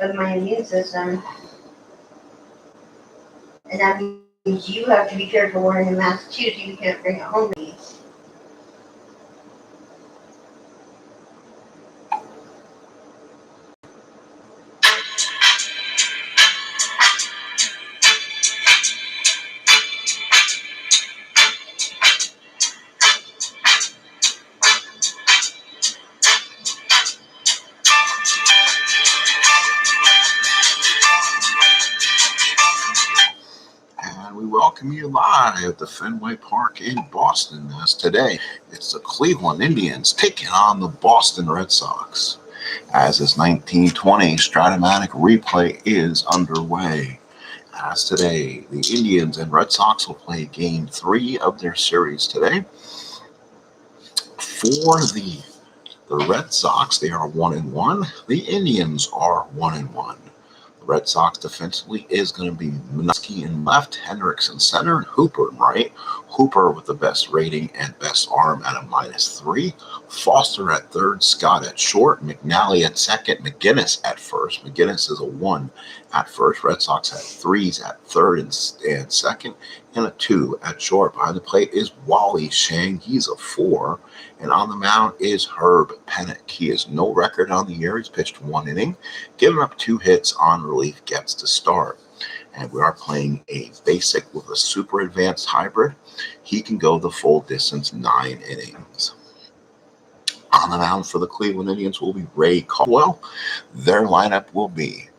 of my immune system. And that means you have to be careful wearing a mask too, so you can't bring it home to me. And we welcome you live to Fenway Park in Boston. As today, it's the Cleveland Indians taking on the Boston Red Sox. As this 1920 Stratomatic replay is underway. As today, the Indians and Red Sox will play Game 3 of their series today. For the Red Sox, they are 1-1. The Indians are 1-1. The Red Sox defensively is going to be Pennock in left, Hendricks in center, and Hooper in right. Hooper with the best rating and best arm at a -3. Foster at third, Scott at short, McNally at second, McGinnis at first. McGinnis is a 1 at first. Red Sox have 3s at third and second, and a 2 at short. Behind the plate is Wally Shang. He's a 4. And on the mound is Herb Pennock. He has no record on the year. He's pitched 1 inning, giving up 2 hits on relief, gets to start. And we are playing a basic with a super advanced hybrid. He can go the full distance, 9 innings. On the mound for the Cleveland Indians will be Ray Caldwell. Their lineup will be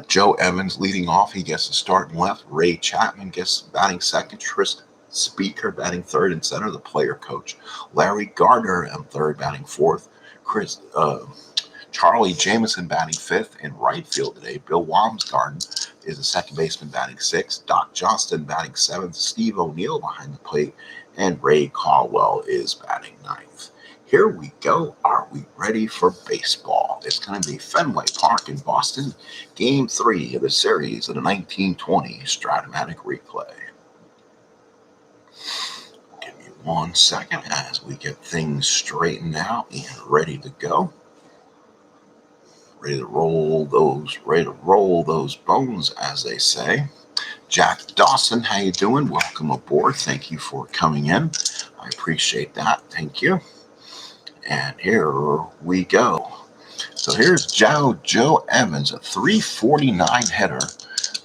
Joe Evans leading off. He gets to start in left. Ray Chapman gets batting second. Tristan Speaker batting third and center, the player coach. Larry Gardner in third, batting fourth. Charlie Jameson batting fifth in right field today. Bill Wamsgarden is the second baseman batting sixth. Doc Johnston batting seventh. Steve O'Neill behind the plate. And Ray Caldwell is batting ninth. Here we go. Are we ready for baseball? It's going to be Fenway Park in Boston. Game 3 of the series of the 1920 Stratomatic replay. 1 second as we get things straightened out and ready to go. Ready to roll those bones, as they say. Jack Dawson, how you doing? Welcome aboard. Thank you for coming in. I appreciate that. Thank you. And here we go. So here's Joe Evans, a 349 hitter,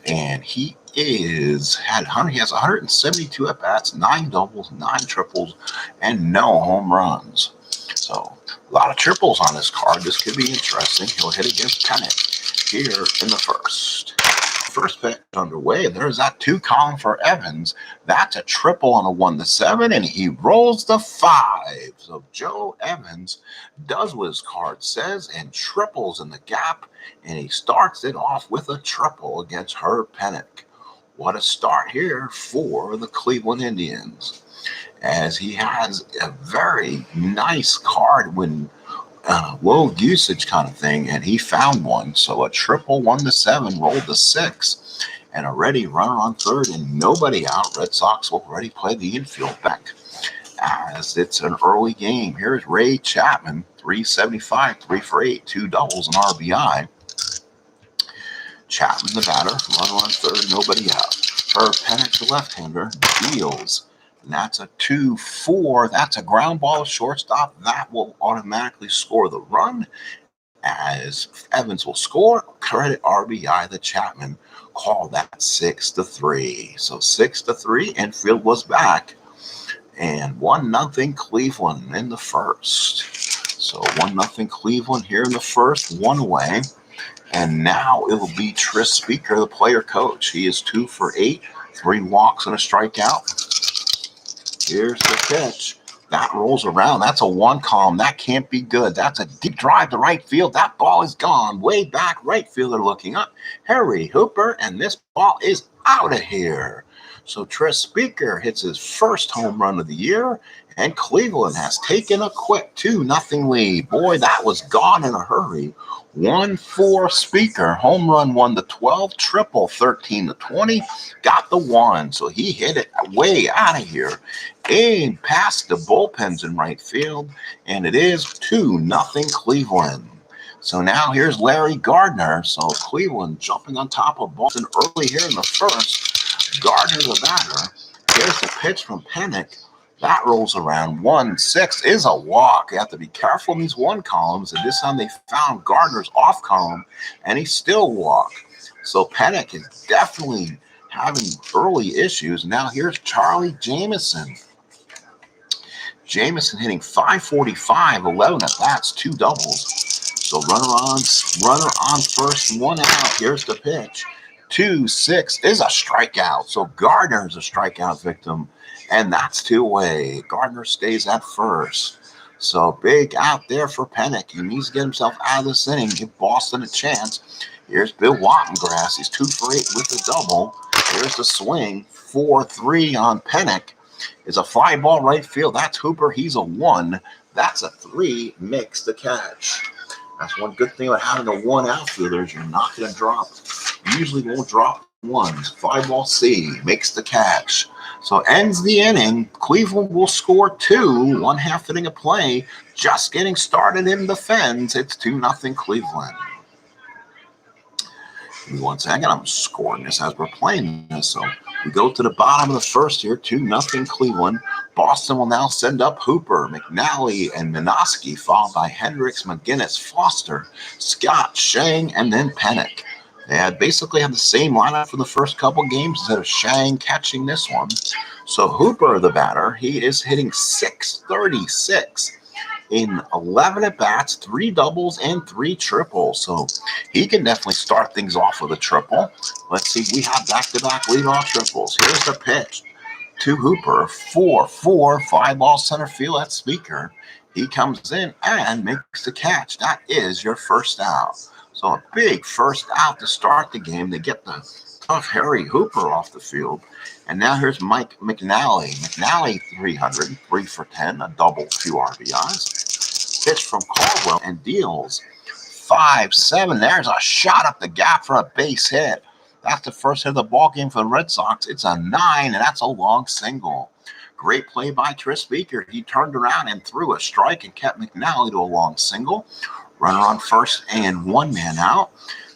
and he has 172 at-bats, 9 doubles, 9 triples, and no home runs. So a lot of triples on this card. This could be interesting. He'll hit against Pennock here in the first. First pitch underway. There's that 2 column for Evans. That's a triple on a 1-7, and he rolls the 5. So Joe Evans does what his card says and triples in the gap, and he starts it off with a triple against Herb Pennock. What a start here for the Cleveland Indians, as he has a very nice card when low usage kind of thing, and he found one. So a triple 1-7 rolled to 6, and a ready runner on third and nobody out. Red Sox will already play the infield back as it's an early game. Here's Ray Chapman, 375, 3 for 8, 2 doubles, and RBI. Chapman, the batter, runner on third, nobody out. Herb Pennock, the left-hander, deals. And that's a 2-4. That's a ground ball to shortstop. That will automatically score the run, as Evans will score. Credit RBI to Chapman. Call that 6-3. So 6-3. Infield was back. And 1-0 Cleveland in the first. So 1-0 Cleveland here in the first, 1 away. And now it will be Tris Speaker, the player coach. He is 2 for 8, 3 walks and a strikeout. Here's the pitch. That rolls around. That's a 1 column. That can't be good. That's a deep drive to right field. That ball is gone. Way back, right fielder looking up. Harry Hooper, and this ball is out of here. So Tris Speaker hits his first home run of the year, and Cleveland has taken a quick 2-0 lead. Boy, that was gone in a hurry. 1-4 Speaker, home run 1-12, triple 13-20, got the 1. So he hit it way out of here and past the bullpens in right field, and it is 2-0 Cleveland. So now here's Larry Gardner. So Cleveland jumping on top of Boston early here in the first. Gardner the batter. Here's the pitch from Pennock. That rolls around 1-6 is a walk. You have to be careful in these one columns. And this time they found Gardner's off column, and he still walked. So Pennock is definitely having early issues. Now here's Charlie Jamison. Jamison hitting .545, 11 at bats, 2 doubles. So runner on first, 1 out. Here's the pitch. 2-6 is a strikeout. So Gardner is a strikeout victim, and that's 2 away. Gardner stays at first. So big out there for Pennock. He needs to get himself out of this inning, give Boston a chance. Here's Bill Wattengrass. He's 2 for 8 with the double. Here's the swing. 4-3 on Pennock. It's a fly ball right field. That's Hooper. He's a 1. That's a 3. Makes the catch. That's one good thing about having a 1 outfielder is you're not going to drop. You usually won't drop 1s. Fly ball C. Makes the catch. So ends the inning. Cleveland will score 2. 1/2 inning of play. Just getting started in the Fens. It's 2-0 Cleveland. Give me 1 second. I'm scoring this as we're playing this. So we go to the bottom of the first here. 2-0 Cleveland. Boston will now send up Hooper, McNally, and Minosky, followed by Hendricks, McGinnis, Foster, Scott, Shang, and then Pennock. They had basically had the same lineup for the first couple games instead of Shang catching this one. So Hooper, the batter, he is hitting .636 in 11 at-bats, 3 doubles, and 3 triples. So he can definitely start things off with a triple. Let's see, we have back-to-back leadoff triples. Here's the pitch to Hooper, 4-4, 5-ball center field at Speaker. He comes in and makes the catch. That is your first out. So a big first out to start the game. They get the tough Harry Hooper off the field. And now here's Mike McNally. McNally, 300, 3 for 10, a double, 2 RBIs. Pitch from Caldwell and deals 5-7. There's a shot up the gap for a base hit. That's the first hit of the ball game for the Red Sox. It's a 9, and that's a long single. Great play by Chris Speaker. He turned around and threw a strike and kept McNally to a long single. Runner on first and 1 man out.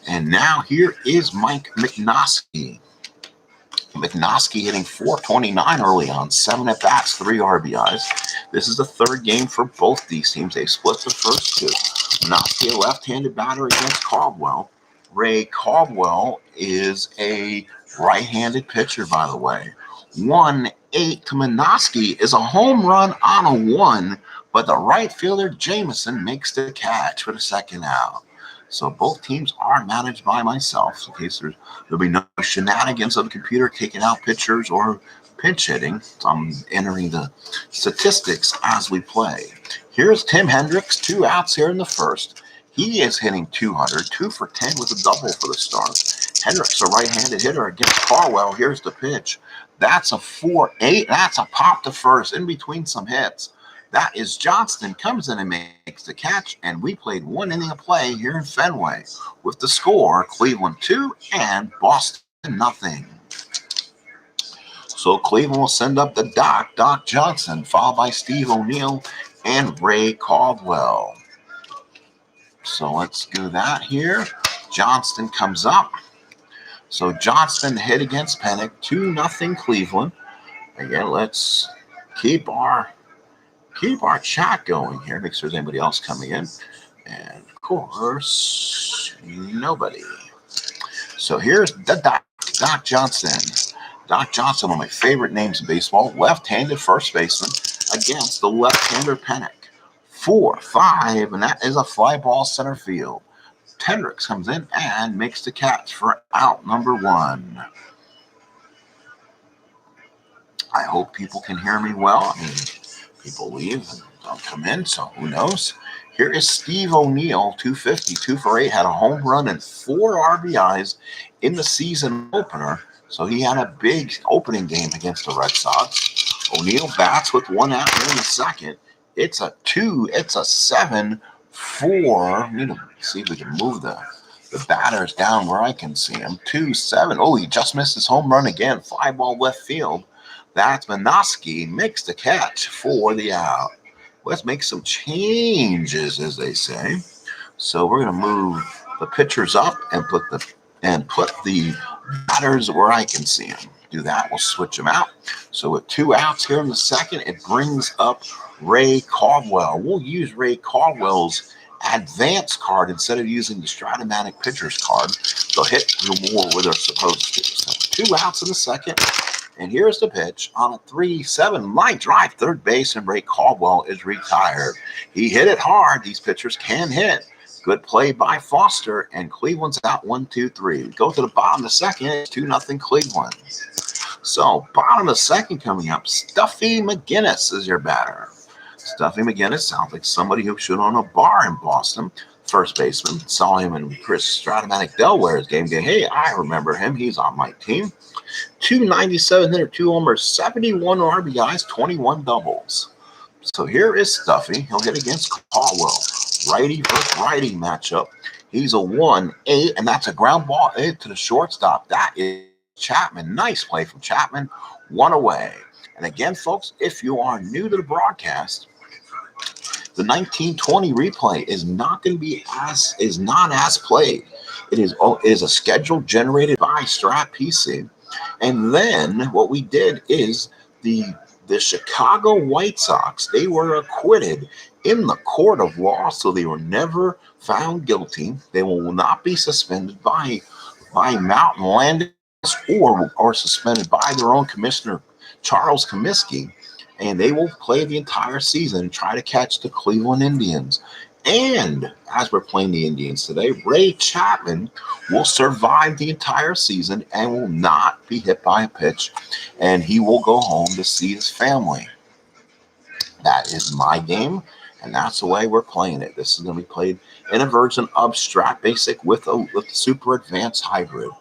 And now here is Mike McNosky. McNosky hitting .429 early on, 7 at-bats, 3 RBIs. This is the 3rd game for both these teams. They split the first 2. McNosky, a left-handed batter against Caldwell. Ray Caldwell is a right-handed pitcher, by the way. 1-8 to Minosky is a home run on a 1, but the right fielder, Jamison, makes the catch for the 2nd out. So both teams are managed by myself. In case there'll be no shenanigans of the computer taking out pitchers or pinch hitting. So I'm entering the statistics as we play. Here's Tim Hendricks, 2 outs here in the first. He is hitting .200, 2 for 10 with a double for the start. Hendricks, a right-handed hitter against Caldwell. Here's the pitch. That's a 4-8. That's a pop to first in between some hits. That is Johnston, comes in and makes the catch, and we played 1 inning of play here in Fenway with the score, Cleveland 2 and Boston 0. So Cleveland will send up the Doc Johnson, followed by Steve O'Neill and Ray Caldwell. So let's do that here. Johnston comes up. So Johnston hit against Pennock, 2-0 Cleveland. Again, let's keep our chat going here. Make sure there's anybody else coming in. And of course, nobody. So here's the Doc Johnson. Doc Johnson, one of my favorite names in baseball. Left-handed first baseman against the left-hander Pennock. 4-5, and that is a fly ball center field. Hendricks comes in and makes the catch for out number 1. I hope people can hear me well. I mean, people leave and don't come in, so who knows? Here is Steve O'Neill, 250, 2 for 8, had a home run and 4 RBIs in the season opener. So he had a big opening game against the Red Sox. O'Neill bats with 1 out here in the second. It's a 7-4. Need to see if we can move the batters down where I can see him. 2-7. Oh, he just missed his home run again. Fly ball left field. That's Minosky, makes the catch for the out. Let's make some changes, as they say. So we're going to move the pitchers up and put the batters where I can see them. Do that. We'll switch them out. So with 2 outs here in the second, it brings up Ray Caldwell. We'll use Ray Caldwell's advance card instead of using the Stratomatic pitcher's card. They'll hit more where they're supposed to. So 2 outs in the second. And here's the pitch on a 3-7 line drive, third base, and Ray Caldwell is retired. He hit it hard. These pitchers can hit. Good play by Foster, and Cleveland's out 1-2-3. We go to the bottom of the second. It's 2-0 Cleveland. So bottom of the second coming up, Stuffy McGinnis is your batter. Stuffy McGinnis sounds like somebody who should own a bar in Boston. First baseman. Saw him in Chris Stratomatic Delaware's game day. Hey, I remember him. He's on my team. 297 hitter, 2 homers, 71 RBIs, 21 doubles. So here is Stuffy. He'll get against Caldwell. Righty versus righty matchup. He's a 1-8, and that's a ground ball to the shortstop. That is Chapman. Nice play from Chapman. 1 away. And again, folks, if you are new to the broadcast, the 1920 replay is not as played. It is a schedule generated by Strat PC. And then what we did is the Chicago White Sox, they were acquitted in the court of law, so they were never found guilty. They will not be suspended by Mountain Land or suspended by their own commissioner, Charles Comiskey, and they will play the entire season and try to catch the Cleveland Indians. And as we're playing the Indians today, Ray Chapman will survive the entire season and will not be hit by a pitch, and he will go home to see his family. That is my game, and that's the way we're playing it. This is going to be played in a version of Strat Basic with the Super Advanced Hybrid.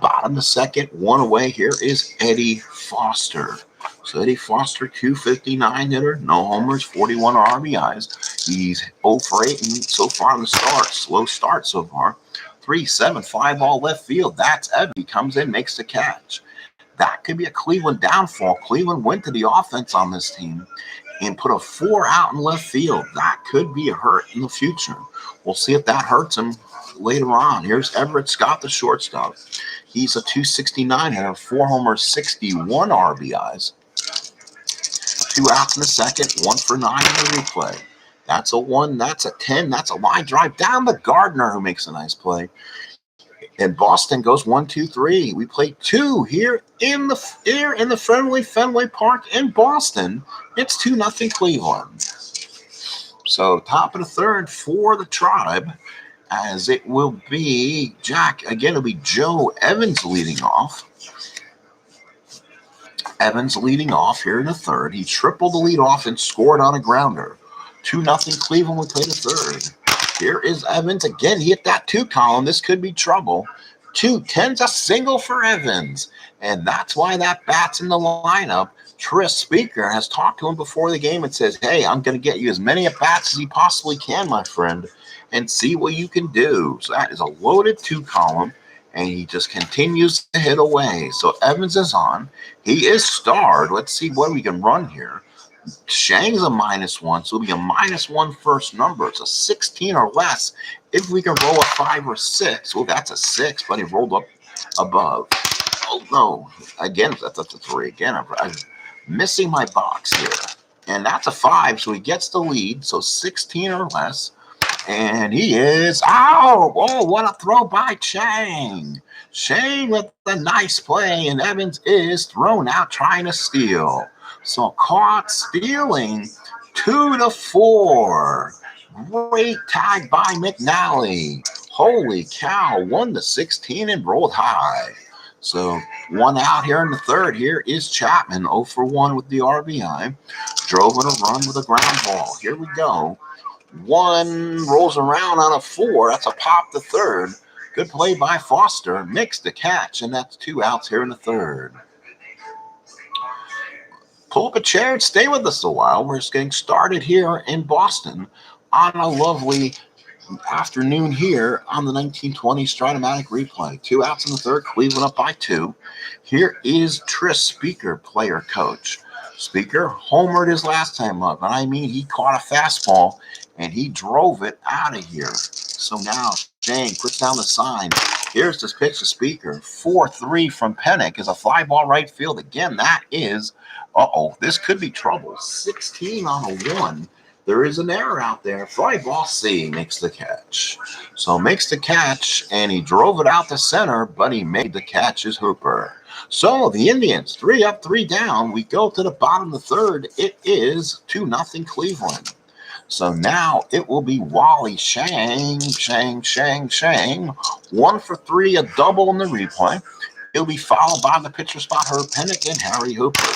Bottom of the second, 1 away. Here is Eddie Foster. So Eddie Foster, 259 hitter, no homers, 41 RBIs. He's 0 for 8 and so far in the start. Slow start so far. 3-7, 5 ball left field. That's Eddie. He comes in, makes the catch. That could be a Cleveland downfall. Cleveland went to the offense on this team and put a 4 out in left field. That could be a hurt in the future. We'll see if that hurts him later on. Here's Everett Scott, the shortstop. He's a 269 hitter, 4 homers, 61 RBIs. 2 outs in the second, 1 for 9 in the replay. That's a 1, that's a 10, that's a line drive down to Gardner, who makes a nice play. And Boston goes 1-2-3. We play 2 here in the friendly Fenway Park in Boston. It's 2-0 Cleveland. So top of the third for the Tribe, as it will be it'll be Joe Evans leading off. Evans leading off here in the third. He tripled the lead off and scored on a grounder. 2-0 Cleveland. We play the third. Here is Evans. Again, he hit that 2 column. This could be trouble. 2-10's a single for Evans. And that's why that bat's in the lineup. Tris Speaker has talked to him before the game and says, hey, I'm going to get you as many at-bats as you possibly can, my friend, and see what you can do. So that is a loaded 2 column. And he just continues to hit away. So Evans is on. He is starred. Let's see what we can run here. Shang's a -1, so it'll be a -1 first number. It's a 16 or less. If we can roll a 5 or 6, well, that's a 6, but he rolled up above. Oh, no. Again, that's a 3. Again, I'm missing my box here. And that's a 5, so he gets the lead. So 16 or less. And he is out. Oh, what a throw by Chang. Chang with a nice play, and Evans is thrown out trying to steal. So caught stealing, 2-4. Great tag by McNally. Holy cow, 1-16 and rolled high. So 1 out here in the third. Here is Chapman, 0 for 1 with the RBI. Drove in a run with a ground ball. Here we go. 1 rolls around on a 4. That's a pop to third. Good play by Foster. Makes the catch, and that's 2 outs here in the third. Pull up a chair and stay with us a while. We're just getting started here in Boston on a lovely afternoon here on the 1920 Stratomatic replay. 2 outs in the third. Cleveland up by 2. Here is Tris Speaker, player coach. Speaker homered his last time up, and I mean he caught a fastball and he drove it out of here. So now Shane puts down the sign. Here's this pitch to speaker. 4-3 from Pennock is a fly ball right field. Again, that is, this could be trouble. 16 on a 1. There is an error out there. Fly ball C makes the catch. So makes the catch, and he drove it out the center, but he made the catch as Hooper. So the Indians, 3 up, 3 down. We go to the bottom of the third. It is 2-0 Cleveland. So now it will be Wally Shang. 1 for 3, a double in the replay. It'll be followed by the pitcher spot, Herb Pennock and Harry Hooper.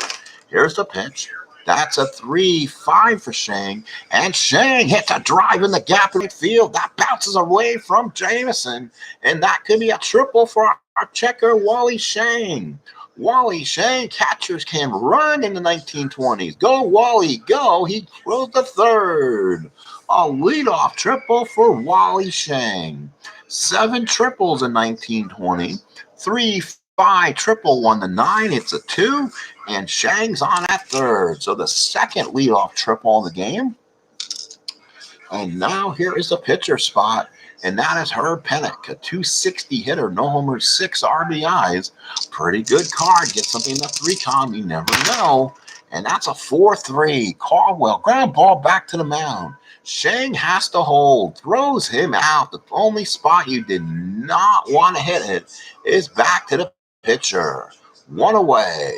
Here's the pitch. That's a 3-5 for Shang. And Shang hits a drive in the gap in right field. That bounces away from Jameson. And that could be a triple for our checker, Wally Shang. Wally Shang, catchers can run in the 1920s. Go, Wally, go. He throws the third. A leadoff triple for Wally Shang. 7 triples in 1920. 3-5 triple 1-9. It's a 2. And Shang's on at third. So the second leadoff triple in the game. And now here is the pitcher spot. And that is Herb Pennock, a 260 hitter, no homers, 6 RBIs. Pretty good card. Get something in the 3 column, you never know. And that's a 4-3. Caldwell, ground ball back to the mound. Shang has to hold, throws him out. The only spot you did not want to hit it is back to the pitcher. 1 away.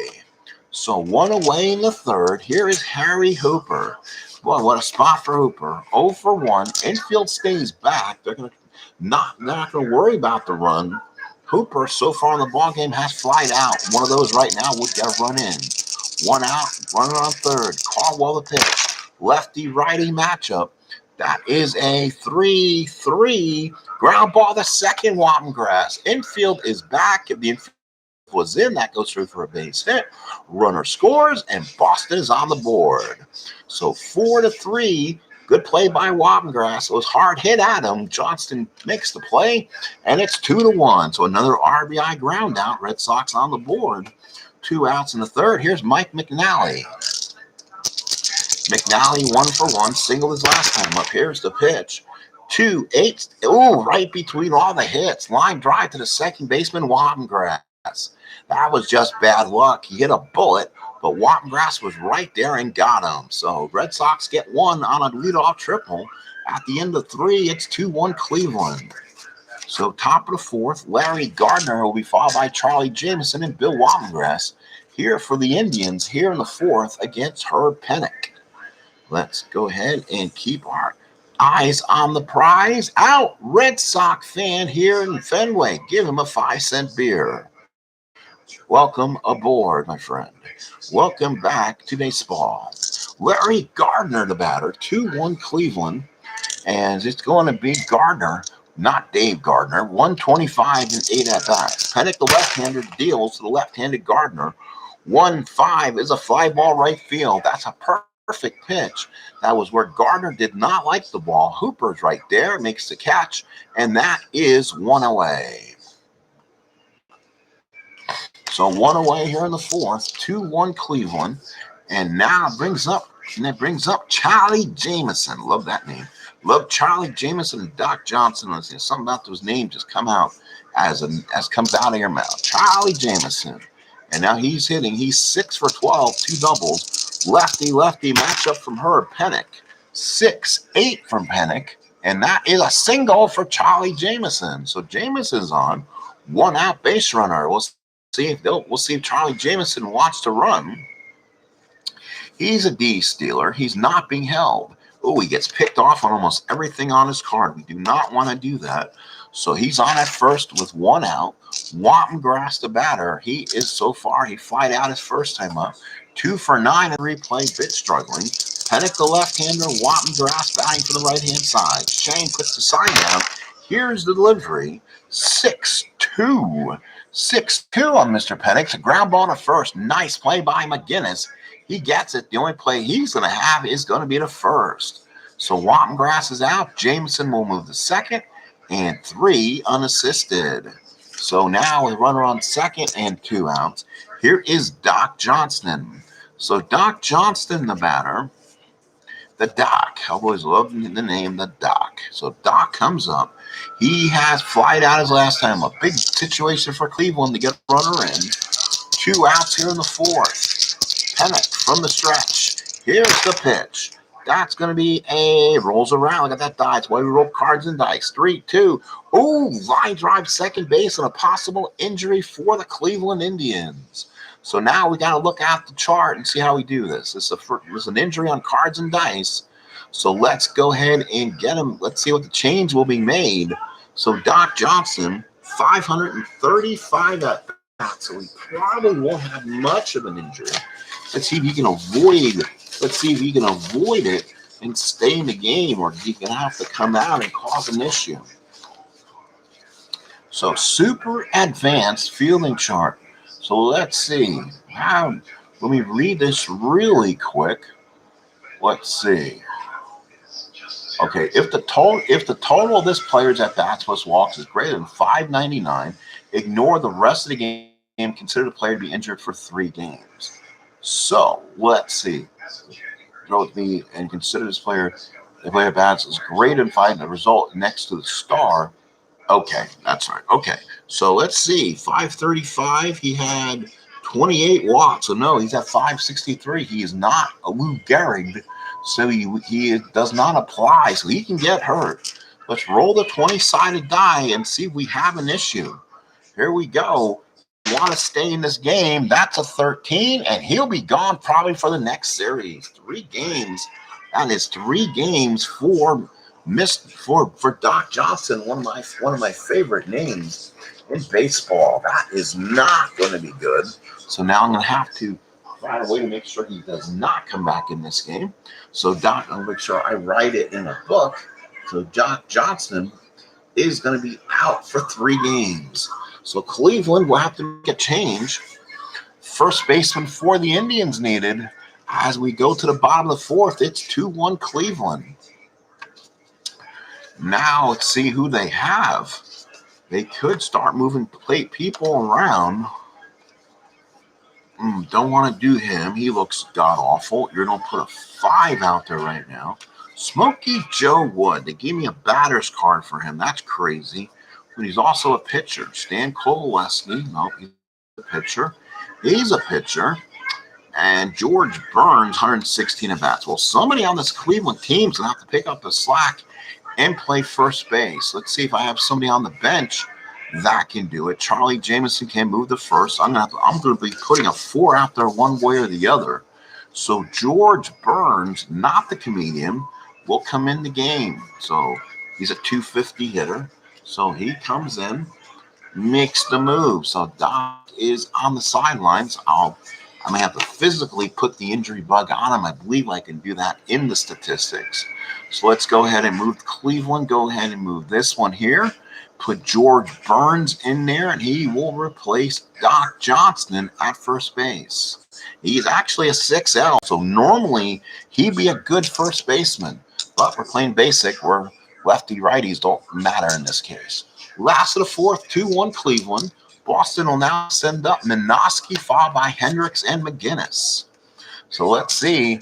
So 1 away in the third. Here is Harry Hooper. Boy, what a spot for Hooper. 0 for 1. Infield stays back. They're not going to worry about the run. Hooper, so far in the ballgame, has flied out. One of those right now would get a run in. 1 out, runner on third. Caldwell the pitch. Lefty-righty matchup. That is a 3-3. Ground ball to second, Wattengras. Infield is back. If the infield was in, that goes through for a base hit. Runner scores, and Boston is on the board. So 4-3. Good play by Wattengras. It was hard hit at him. Johnston makes the play, and it's 2-1. So another RBI ground out. Red Sox on the board. 2 outs in the third. Here's Mike McNally. McNally 1 for 1. Singled his last time up. Here's the pitch. 2-8. Ooh, right between all the hits. Line drive to the second baseman, Wattengras. That was just bad luck. He hit a bullet, but Wattengras was right there and got him. So Red Sox get 1 on a leadoff triple. At the end of 3, it's 2-1 Cleveland. So top of the fourth, Larry Gardner will be followed by Charlie Jameson and Bill Wattengras here for the Indians here in the fourth against Herb Pennock. Let's go ahead and keep our eyes on the prize. Out, Red Sox fan here in Fenway. Give him a 5-cent beer. Welcome aboard, my friend. Welcome back to baseball. Larry Gardner, the batter, 2-1 Cleveland. And it's going to be Gardner, not Dave Gardner, 125 and 8 at-bats. Pennock, the left-hander, deals to the left-handed Gardner. 1-5 is a fly ball right field. That's a perfect pitch. That was where Gardner did not like the ball. Hooper's right there, makes the catch, and that is 1 away. So 1 away here in the fourth, 2-1 Cleveland. And now it brings up Charlie Jameson. Love that name. Love Charlie Jameson and Doc Johnson. Something about those names just come out as comes out of your mouth. Charlie Jameson. And now he's hitting. He's 6 for 12, 2 doubles. Lefty matchup from Herb Pennock. 6-8 from Pennock. And that is a single for Charlie Jameson. So Jameson's on. 1 out base runner. We'll see if Charlie Jameson wants to run. He's a D stealer. He's not being held. Oh, he gets picked off on almost everything on his card. We do not want to do that. So he's on at first with 1 out. Wattengras, the batter. He flied out his first time up. 2 for 9 in replay, bit struggling. Pennock, the left-hander. Wattengras batting for the right-hand side. Shane puts the sign down. Here's the delivery. 6-2. 6-2 on Mr. Pennock. A ground ball to first. Nice play by McGinnis. He gets it. The only play he's going to have is going to be the first. So Wattengras is out. Jameson will move to second. And 3 unassisted. So now with runner on second and 2 outs. Here is Doc Johnston. So Doc Johnston, the batter. the Doc. Cowboys love the name the Doc. So Doc comes up. He has flied out his last time. A big situation for Cleveland to get a runner in. 2 outs here in the fourth. Pennock from the stretch. Here's the pitch. That's going to be rolls around. Look at that die. It's why we roll cards and dice. 3-2. Oh, line drive second base and a possible injury for the Cleveland Indians. So now we got to look at the chart and see how we do this. This is an injury on cards and dice. So let's go ahead and get him. Let's see what the change will be made. So Doc Johnson, 535 at bat. So he probably won't have much of an injury. Let's see if he can avoid. Let's see if he can avoid it and stay in the game, or he can have to come out and cause an issue. So super advanced fielding chart. So let's see. Let me read this really quick. Let's see. Okay, if the total of this player's at bats plus walks is greater than 599, ignore the rest of the game. Consider the player to be injured for 3 games. So let's see. Go with me and consider this player. The player bats is greater than 5. The result next to the star. Okay, that's right. Okay, so let's see. 535. He had 28 watts. So no, he's at 563. He is not a Lou Gehrig, so he does not apply. So he can get hurt. Let's roll the 20-sided die and see if we have an issue. Here we go. Want to stay in this game, that's a 13, and he'll be gone probably for the next series. 3 games. That is 3 games for Doc Johnson, one of my favorite names in baseball. That is not going to be good. So now I'm going to have to find a way to make sure he does not come back in this game. So Doc, I'll make sure I write it in a book. So Doc Johnson is going to be out for 3 games. So Cleveland will have to make a change. First baseman for the Indians needed. As we go to the bottom of the fourth, it's 2-1 Cleveland. Now let's see who they have. They could start moving people around. Don't want to do him. He looks god-awful. You're going to put a 5 out there right now. Smokey Joe Wood. They gave me a batter's card for him. That's crazy. But he's also a pitcher. Stan Kowaleski. No, he's a pitcher. He's a pitcher. And George Burns, 116 at bats. Well, somebody on this Cleveland team's going to have to pick up the slack and play first base. Let's see if I have somebody on the bench that can do it. Charlie Jameson can move to first. I'm going to be putting a 4 out there one way or the other. So George Burns, not the comedian, will come in the game. So he's a 250 hitter. So he comes in, makes the move. So Doc is on the sidelines. I'm going to have to physically put the injury bug on him. I believe I can do that in the statistics. So let's go ahead and move Cleveland. Go ahead and move this one here. Put George Burns in there, and he will replace Doc Johnson at first base. He's actually a 6L, so normally he'd be a good first baseman. But we're playing basic where lefty-righties don't matter in this case. Last of the fourth, 2-1 Cleveland. Boston will now send up Minoski, followed by Hendricks and McGinnis. So let's see.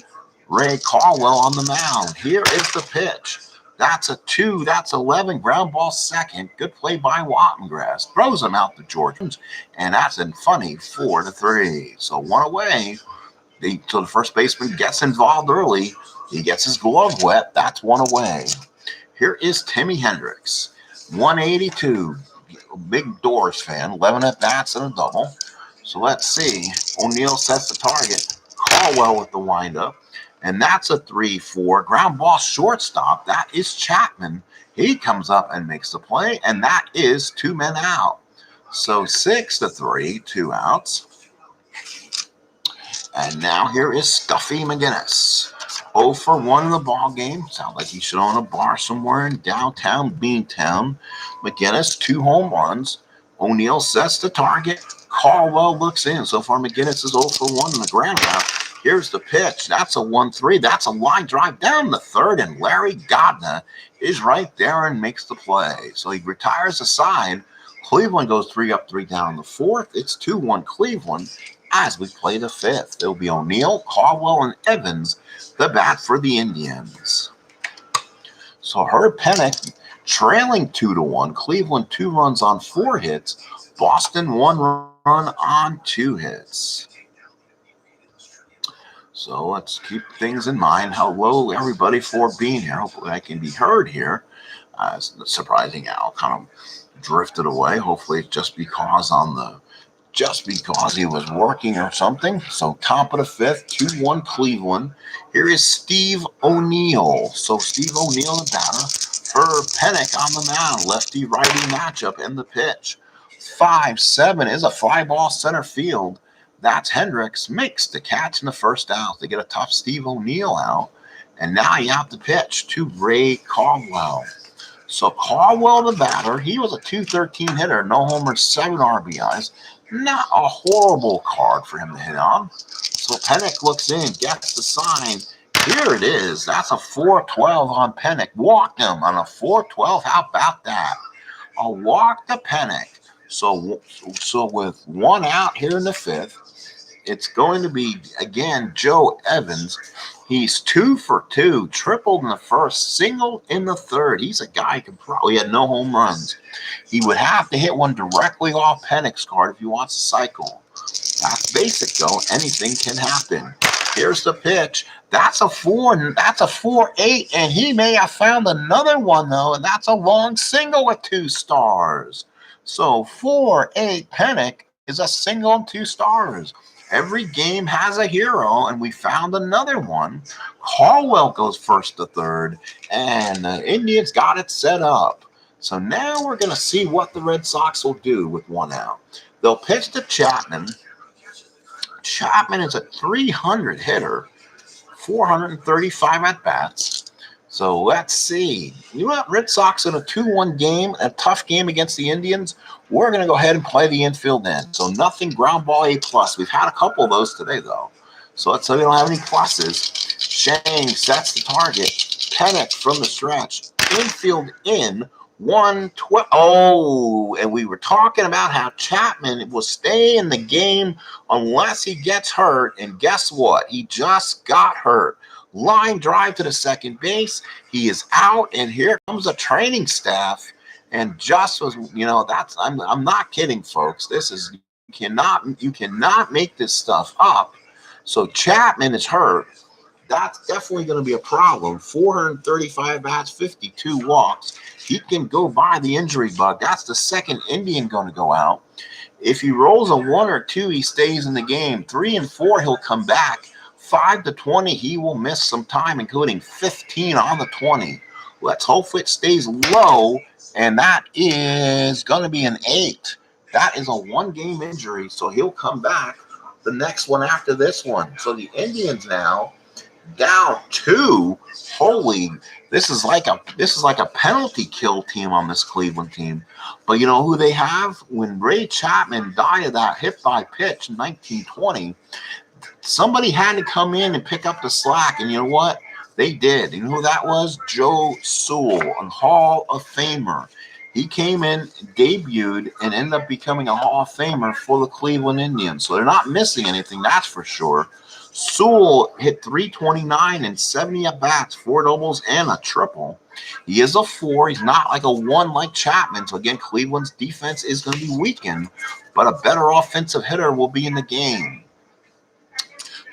Ray Caldwell on the mound. Here is the pitch. That's a 2. That's 11. Ground ball second. Good play by Wattengrass. Throws him out to George. And that's in funny 4-3. So 1 away. So the first baseman gets involved early. He gets his glove wet. That's 1 away. Here is Timmy Hendricks. 182. Big Doors fan. 11 at bats and a double. So let's see. O'Neill sets the target. Caldwell with the windup. And that's a 3-4. Ground ball shortstop. That is Chapman. He comes up and makes the play. And that is 2 men out. So 6-3, 2 outs. And now here is Stuffy McGinnis. 0 for 1 in the ball game. Sounds like he should own a bar somewhere in downtown Beantown. McGinnis, 2 home runs. O'Neill sets the target. Caldwell looks in. So far, McGinnis is 0 for 1 in the ground out. Here's the pitch. That's a 1-3. That's a line drive down the third, and Larry Godna is right there and makes the play. So he retires the side. Cleveland goes 3 up, 3 down in the fourth. It's 2-1 Cleveland as we play the fifth. It'll be O'Neill, Caldwell, and Evans, the bat for the Indians. So Herb Pennock trailing 2-1. Cleveland 2 runs on 4 hits. Boston 1 run on 2 hits. So let's keep things in mind. Hello, everybody, for being here. Hopefully I can be heard here. Surprising Al kind of drifted away. Hopefully it's just because he was working or something. So top of the fifth, 2-1 Cleveland. Here is Steve O'Neill. So Steve O'Neill, the batter. Herb Pennock on the mound. Lefty-righty matchup in the pitch. 5-7 is a fly ball center field. That's Hendricks. Makes the catch in the first out. They get a tough Steve O'Neill out. And now you have to pitch to Ray Caldwell. So Caldwell, the batter, he was a .213 hitter. No homers, 7 RBIs. Not a horrible card for him to hit on. So Pennock looks in, gets the sign. Here it is. That's a 4-12 on Pennock. Walked him on a 4-12. How about that? A walk to Pennock. So with 1 out here in the fifth, it's going to be, again, Joe Evans. He's 2 for 2, tripled in the first, single in the third. He's a guy who could probably had no home runs. He would have to hit one directly off Pennock's card if he wants to cycle. That's basic, though. Anything can happen. Here's the pitch. That's a 4-8, and he may have found another one, though, and that's a long single with 2 stars. So 4-8 Pennock is a single and 2 stars. Every game has a hero, and we found another one. Caldwell goes first to third, and the Indians got it set up. So now we're going to see what the Red Sox will do with 1 out. They'll pitch to Chapman. Chapman is a .300 hitter, 435 at-bats. So let's see. You know what? Red Sox in a 2-1 game, a tough game against the Indians. We're going to go ahead and play the infield in. So nothing ground ball A+. We've had a couple of those today, though. So let's say we don't have any pluses. Shang sets the target. Pennock from the stretch. Infield in. 1-12. Oh, and we were talking about how Chapman will stay in the game unless he gets hurt. And guess what? He just got hurt. Line drive to the second base. He is out, and here comes a training staff. And just was, that's I'm not kidding, folks. This is you cannot make this stuff up. So Chapman is hurt. That's definitely going to be a problem. 435 bats, 52 walks. He can go by the injury bug. That's the second Indian going to go out. If he rolls a 1 or 2, he stays in the game. 3 and 4, he'll come back. 5 to 20, he will miss some time, including 15 on the 20. Let's hope it stays low, and that is going to be an 8. That is a 1-game injury, so he'll come back the next one after this one. So the Indians now down 2. Holy, this is like a penalty kill team on this Cleveland team. But you know who they have? When Ray Chapman died of that hit by pitch in 1920, somebody had to come in and pick up the slack, and you know what? They did. You know who that was? Joe Sewell, a Hall of Famer. He came in, debuted, and ended up becoming a Hall of Famer for the Cleveland Indians. So they're not missing anything, that's for sure. Sewell hit .329 and 70 at-bats, 4 doubles, and a triple. He is a 4. He's not like a 1 like Chapman. So, again, Cleveland's defense is going to be weakened, but a better offensive hitter will be in the game.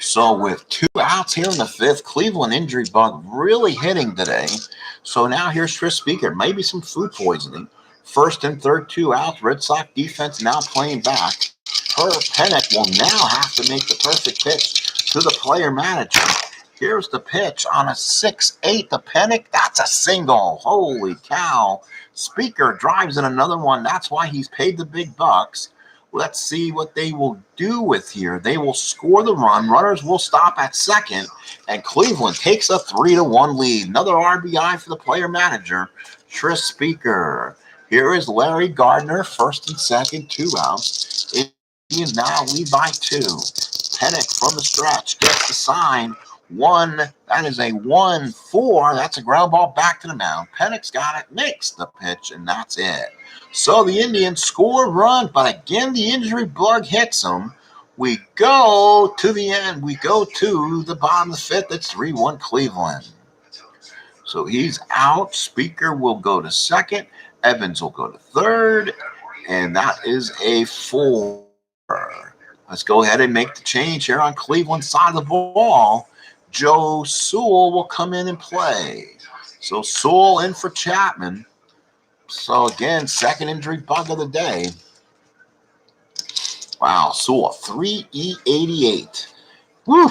So with 2 outs here in the fifth, Cleveland injury bug really hitting today. So now here's Tris Speaker. Maybe some food poisoning. First and third, 2 outs. Red Sox defense now playing back. Herb Pennock will now have to make the perfect pitch to the player manager. Here's the pitch on a 6-8 to Pennock. That's a single. Holy cow. Speaker drives in another one. That's why he's paid the big bucks. Let's see what they will do with here. They will score the run. Runners will stop at second, and Cleveland takes a 3-1 lead. Another RBI for the player manager, Tris Speaker. Here is Larry Gardner, first and second, 2 outs. Indians now lead by 2. Pennock from the stretch gets the sign. 1, that is a 1-4. That's a ground ball back to the mound. Pennock's got it, makes the pitch, and that's it. So the Indians score a run, but again, the injury bug hits them we go to the end. We go to the bottom of the fifth. It's 3-1 Cleveland. So he's out. Speaker will go to second. Evans will go to third. And that is a 4. Let's go ahead and make the change here on Cleveland's side of the ball. Joe Sewell will come in and play. So Sewell in for Chapman. So again, second injury bug of the day. Wow, Sewell, 3E88. Woo!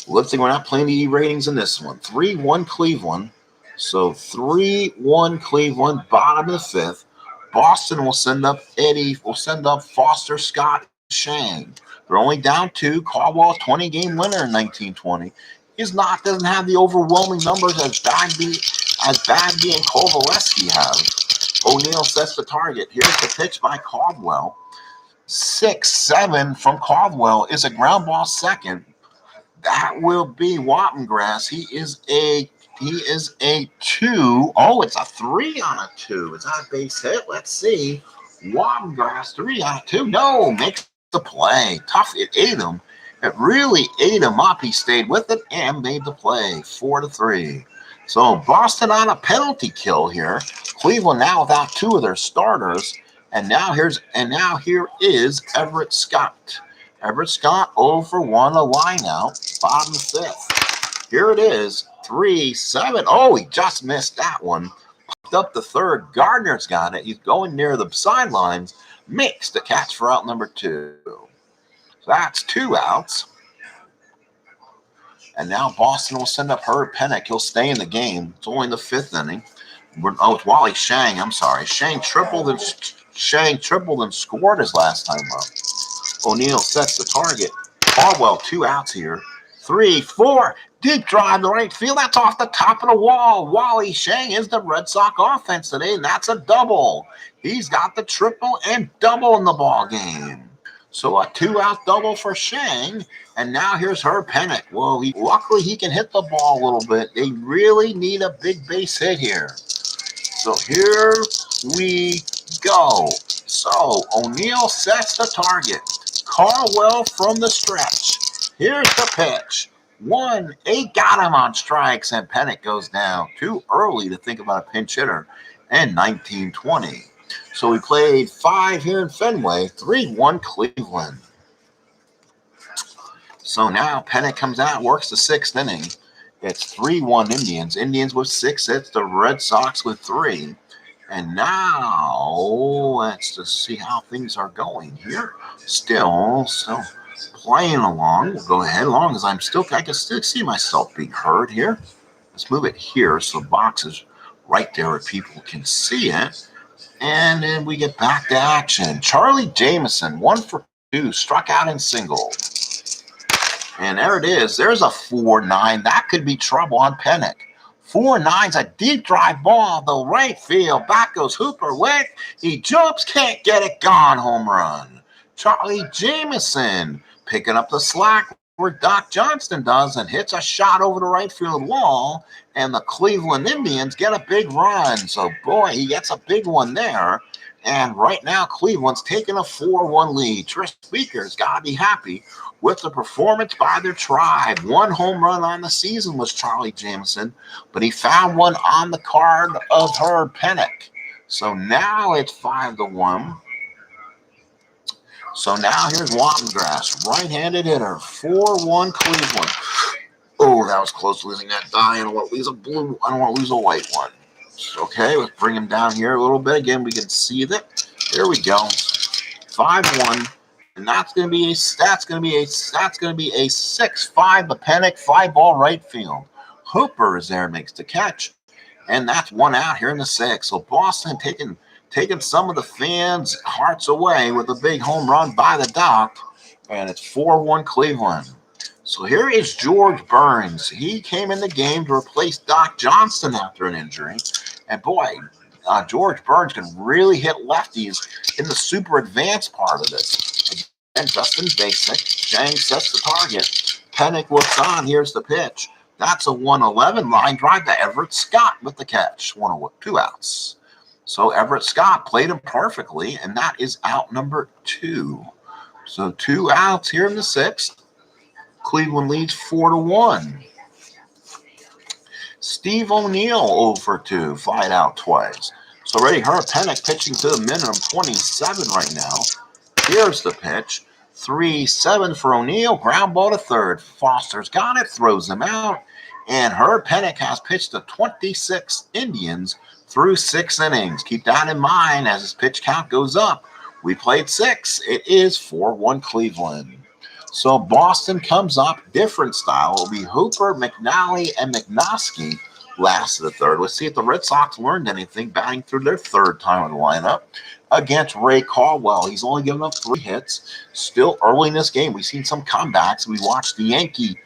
Looks like we're not playing the E ratings in this one. 3-1 Cleveland. So 3-1 Cleveland, bottom of the fifth. Boston will send up Eddie, will send up Foster, Scott, Shane. They're only down 2. Caldwell, 20-game winner in 1920. Doesn't have the overwhelming numbers as Bagby and Kovaleski have. O'Neill sets the target. Here's the pitch by Caldwell. 6-7 from Caldwell is a ground ball second. That will be Wattengrass. He is a 2. Oh, it's a 3 on a 2. Is that a base hit? Let's see. Wattengrass, 3 on a 2. No, makes the play. Tough. It ate him. It really ate him up. He stayed with it and made the play. 4-3. So Boston on a penalty kill here. Cleveland now without 2 of their starters. And now here is Everett Scott. Everett Scott 0-for-1, a line out, bottom of the fifth. Here it is, 3-7. Oh, he just missed that one. Popped up the third. Gardner's got it. He's going near the sidelines. Makes the catch for out number 2. So that's 2 outs. And now Boston will send up Herb Pennock. He'll stay in the game. It's only the 5th inning. It's Wally Shang. I'm sorry. Shang tripled and scored his last time up. O'Neill sets the target. Caldwell, 2 outs here. 3-4. Deep drive to right field. That's off the top of the wall. Wally Shang is the Red Sox offense today, and that's a double. He's got the triple and double in the ball game. So a 2-out double for Shang. And now here's Herb Pennock. Well, luckily he can hit the ball a little bit. They really need a big base hit here. So here we go. So O'Neill sets the target. Caldwell from the stretch. Here's the pitch. 1-8, got him on strikes, and Pennock goes down. Too early to think about a pinch hitter in 1920. So we played 5 here in Fenway, 3-1 Cleveland. So now Pennock comes out, works the 6th inning. It's 3-1 Indians. Indians with 6 hits, the Red Sox with 3. And now let's just see how things are going here. Still playing along. We'll go ahead, as long as I can still see myself being heard here. Let's move it here so the box is right there where people can see it. And then we get back to action. Charlie Jameson, 1-for-2, struck out in single. And there it is. There's a 4-9. That could be trouble on Pennock. 4-9's a deep drive ball, the right field. Back goes Hooper. Wait, he jumps, can't get it. Gone, home run. Charlie Jameson picking up the slack where Doc Johnston does and hits a shot over the right field wall. And the Cleveland Indians get a big run. So, boy, he gets a big one there. And right now, Cleveland's taking a 4-1 lead. Trish Speaker's got to be happy with the performance by their tribe. 1 home run on the season was Charlie Jameson, but he found one on the card of Herb Pennock. So now it's 5-1. So now here's Wattengrass, right-handed hitter, 4-1 Cleveland. Oh, that was close to losing that die. I don't want to lose a blue. I don't want to lose a white one. Okay, let's bring him down here a little bit. Again, we can see that. There we go. 5-1. And that's going to be a 6-5 to Pennock, fly ball right field. Hooper is there, makes the catch. And that's 1 out here in the 6th. So Boston taking some of the fans' hearts away with a big home run by the Doc. And it's 4-1 Cleveland. So here is George Burns. He came in the game to replace Doc Johnston after an injury. And boy, George Burns can really hit lefties in the super advanced part of this. And Justin Basic, Shang sets the target. Pennock looks on. Here's the pitch. That's a 1-11 line drive to Everett Scott with the catch. 2 outs. So Everett Scott played him perfectly, and that is out number 2. So 2 outs here in the 6th. Cleveland leads 4-1. Steve O'Neill 0 for 2, flied out twice. So ready, Pennock pitching to the minimum, 27 right now. Here's the pitch. 3-7 for O'Neill. Ground ball to third. Foster's got it, throws him out. And Pennock has pitched to 26 Indians through 6 innings. Keep that in mind as his pitch count goes up. We played 6. It is 4-1 Cleveland. So Boston comes up, different style. It will be Hooper, McNally, and McNoskey last of the third. Let's see if the Red Sox learned anything batting through their third time in the lineup against Ray Caldwell. He's only given up 3 hits. Still early in this game. We've seen some comebacks. We watched the Yankee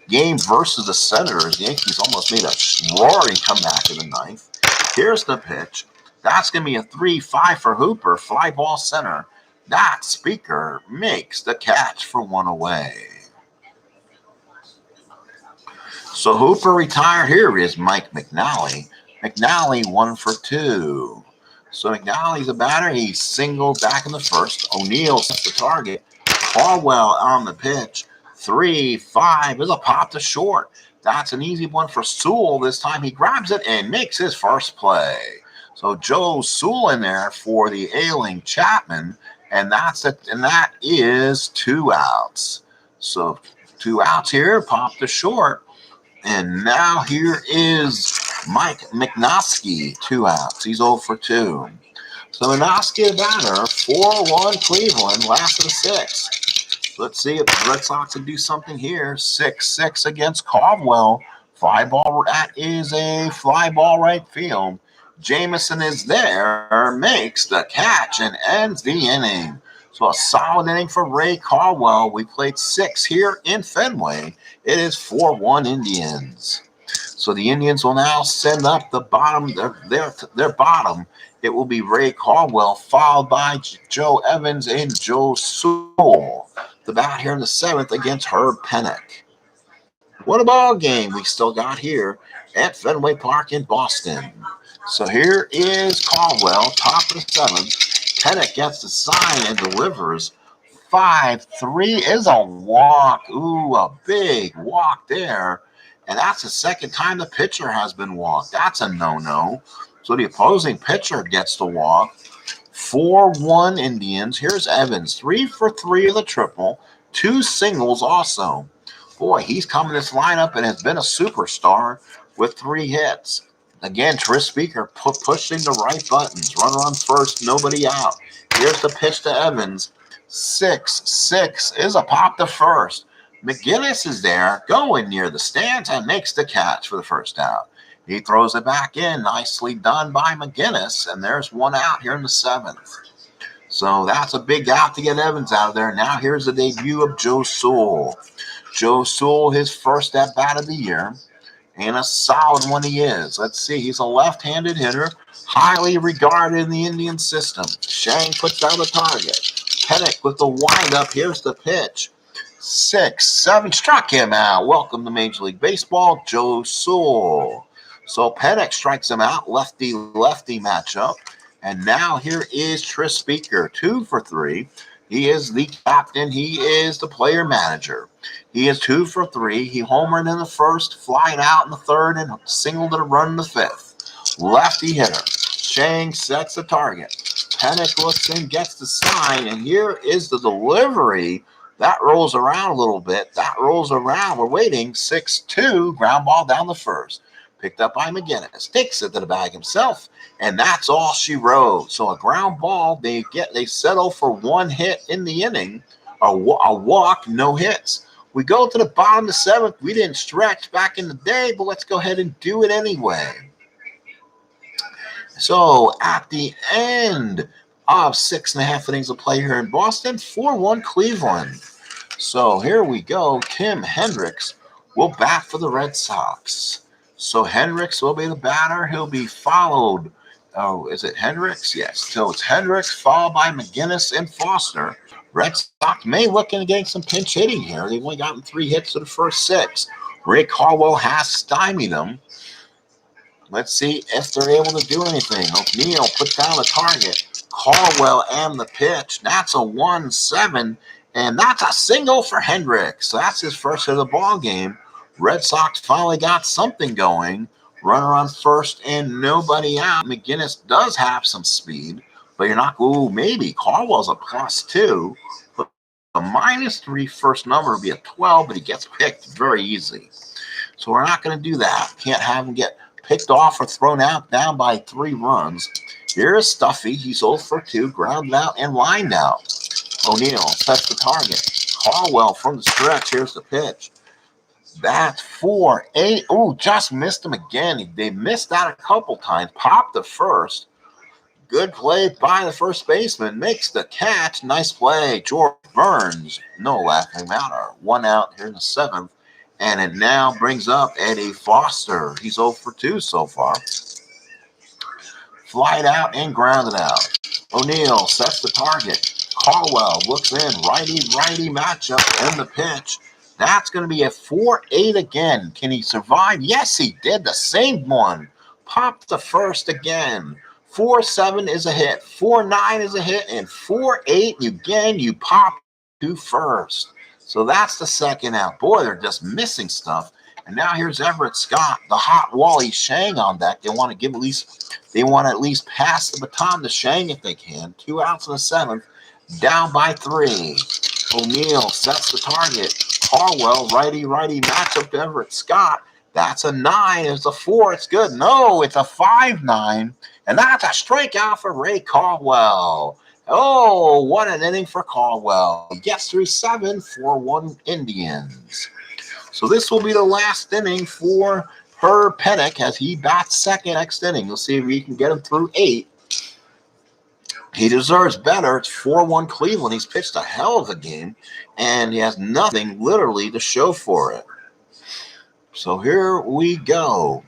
game versus the Senators. The Yankees almost made a roaring comeback in the 9th. Here's the pitch. That's going to be a 3-5 for Hooper. Fly ball center. That Speaker makes the catch for 1 away. So Hooper retired. Here is Mike McNally. McNally 1 for 2. So McNally's a batter. He singled back in the first. O'Neill sets the target. Caldwell on the pitch. 3-5 is a pop to short. That's an easy one for Sewell. This time he grabs it and makes his first play. So Joe Sewell in there for the ailing Chapman. And that's it, and that is 2 outs. So 2 outs here, pop to short. And now here is Mike McNoskey, 2 outs. He's 0 for 2. So McNoskey, a batter, 4-1 Cleveland, last of the 6th. Let's see if the Red Sox can do something here. 6-6 against Caldwell. Fly ball, that is a fly ball right field. Jameson is there, makes the catch, and ends the inning. So a solid inning for Ray Caldwell. We played 6 here in Fenway. It is 4-1 Indians. So the Indians will now send up the bottom, their bottom. It will be Ray Caldwell, followed by Joe Evans and Joe Sewell. The bat here in the 7th against Pennock. What a ball game we still got here at Fenway Park in Boston. So here is Caldwell, top of the 7th. Pennock gets the sign and delivers. 5-3 is a walk. Ooh, a big walk there. And that's the second time the pitcher has been walked. That's a no-no. So the opposing pitcher gets the walk. 4-1 Indians. Here's Evans. 3 for 3 of the triple. 2 singles also. Boy, he's come in this lineup and has been a superstar with 3 hits. Again, Tris Speaker pushing the right buttons. Runner on first, nobody out. Here's the pitch to Evans. 6-6 is a pop to first. McGinnis is there, going near the stands, and makes the catch for the first out. He throws it back in. Nicely done by McGinnis, and there's 1 out here in the 7th. So that's a big out to get Evans out of there. Now here's the debut of Joe Sewell. Joe Sewell, his first at-bat of the year. And a solid one he is. Let's see. He's a left-handed hitter, highly regarded in the Indian system. Shang puts down the target. Pennock with the windup. Here's the pitch. 6-7 struck him out. Welcome to Major League Baseball, Joe Sewell. So Pennock strikes him out. Lefty-lefty matchup. And now here is Tris Speaker, 2 for 3. He is the captain. He is the player manager. He is 2 for 3. He homered in the first, flied out in the third, and singled a run in the 5th. Lefty hitter. Shang sets the target. Pennock looks in, gets the sign, and here is the delivery. That rolls around a little bit. That rolls around. We're waiting. 6-2. Ground ball down the first. Picked up by McGinnis. Takes it to the bag himself. And that's all she wrote. So a ground ball, they settle for 1 hit in the inning. A walk, no hits. We go to the bottom of the 7th. We didn't stretch back in the day, but let's go ahead and do it anyway. So at the end of 6.5 innings of play here in Boston, 4-1 Cleveland. So here we go. Tim Hendricks will bat for the Red Sox. So Hendricks will be the batter. He'll be followed. Oh, is it Hendricks? Yes. So it's Hendricks followed by McGinnis and Foster. Red Sox may look into getting some pinch hitting here. They've only gotten 3 hits to the first 6. Rick Caldwell has stymied them. Let's see if they're able to do anything. O'Neill puts down the target. Caldwell and the pitch. That's a 1-7. And that's a single for Hendricks. So that's his first hit of the ball game. Red Sox finally got something going. Runner on first and nobody out. McGinnis does have some speed, but you're not. Ooh, maybe Caldwell's a +2. But a -3 first number would be a 12, but he gets picked very easy. So we're not going to do that. Can't have him get picked off or thrown out down by 3 runs. Here's Stuffy. He's 0 for 2, grounded out and lined out. O'Neill sets the target. Caldwell from the stretch. Here's the pitch. That's 4-8. Ooh, just missed him again. They missed that a couple times. Popped the first. Good play by the first baseman. Makes the catch. Nice play. George Burns. No laughing matter. 1 out here in the 7th. And it now brings up Eddie Foster. He's 0 for 2 so far. Flied out and grounded out. O'Neill sets the target. Caldwell looks in. Righty-righty matchup and the pitch. That's going to be a 4-8 again. Can he survive? Yes, he did. The same one. Popped the first again. 4-7 is a hit. 4-9 is a hit. And 4-8, again, you pop to first. So that's the second out. Boy, they're just missing stuff. And now here's Everett Scott, the hot Wally Shang on deck. They want to at least pass the baton to Shang if they can. 2 outs in the 7th, down by 3. O'Neill sets the target. Caldwell, righty matchup to Everett Scott. That's a 9. It's a 4. It's good. No, it's a 5-9. And that's a strikeout for Ray Caldwell. Oh, what an inning for Caldwell. He gets through 7 for 1 Indians. So this will be the last inning for Herb Pennock as he bats second next inning. We'll see if we can get him through 8. He deserves better. It's 4-1 Cleveland. He's pitched a hell of a game, and he has nothing literally to show for it. So here we go.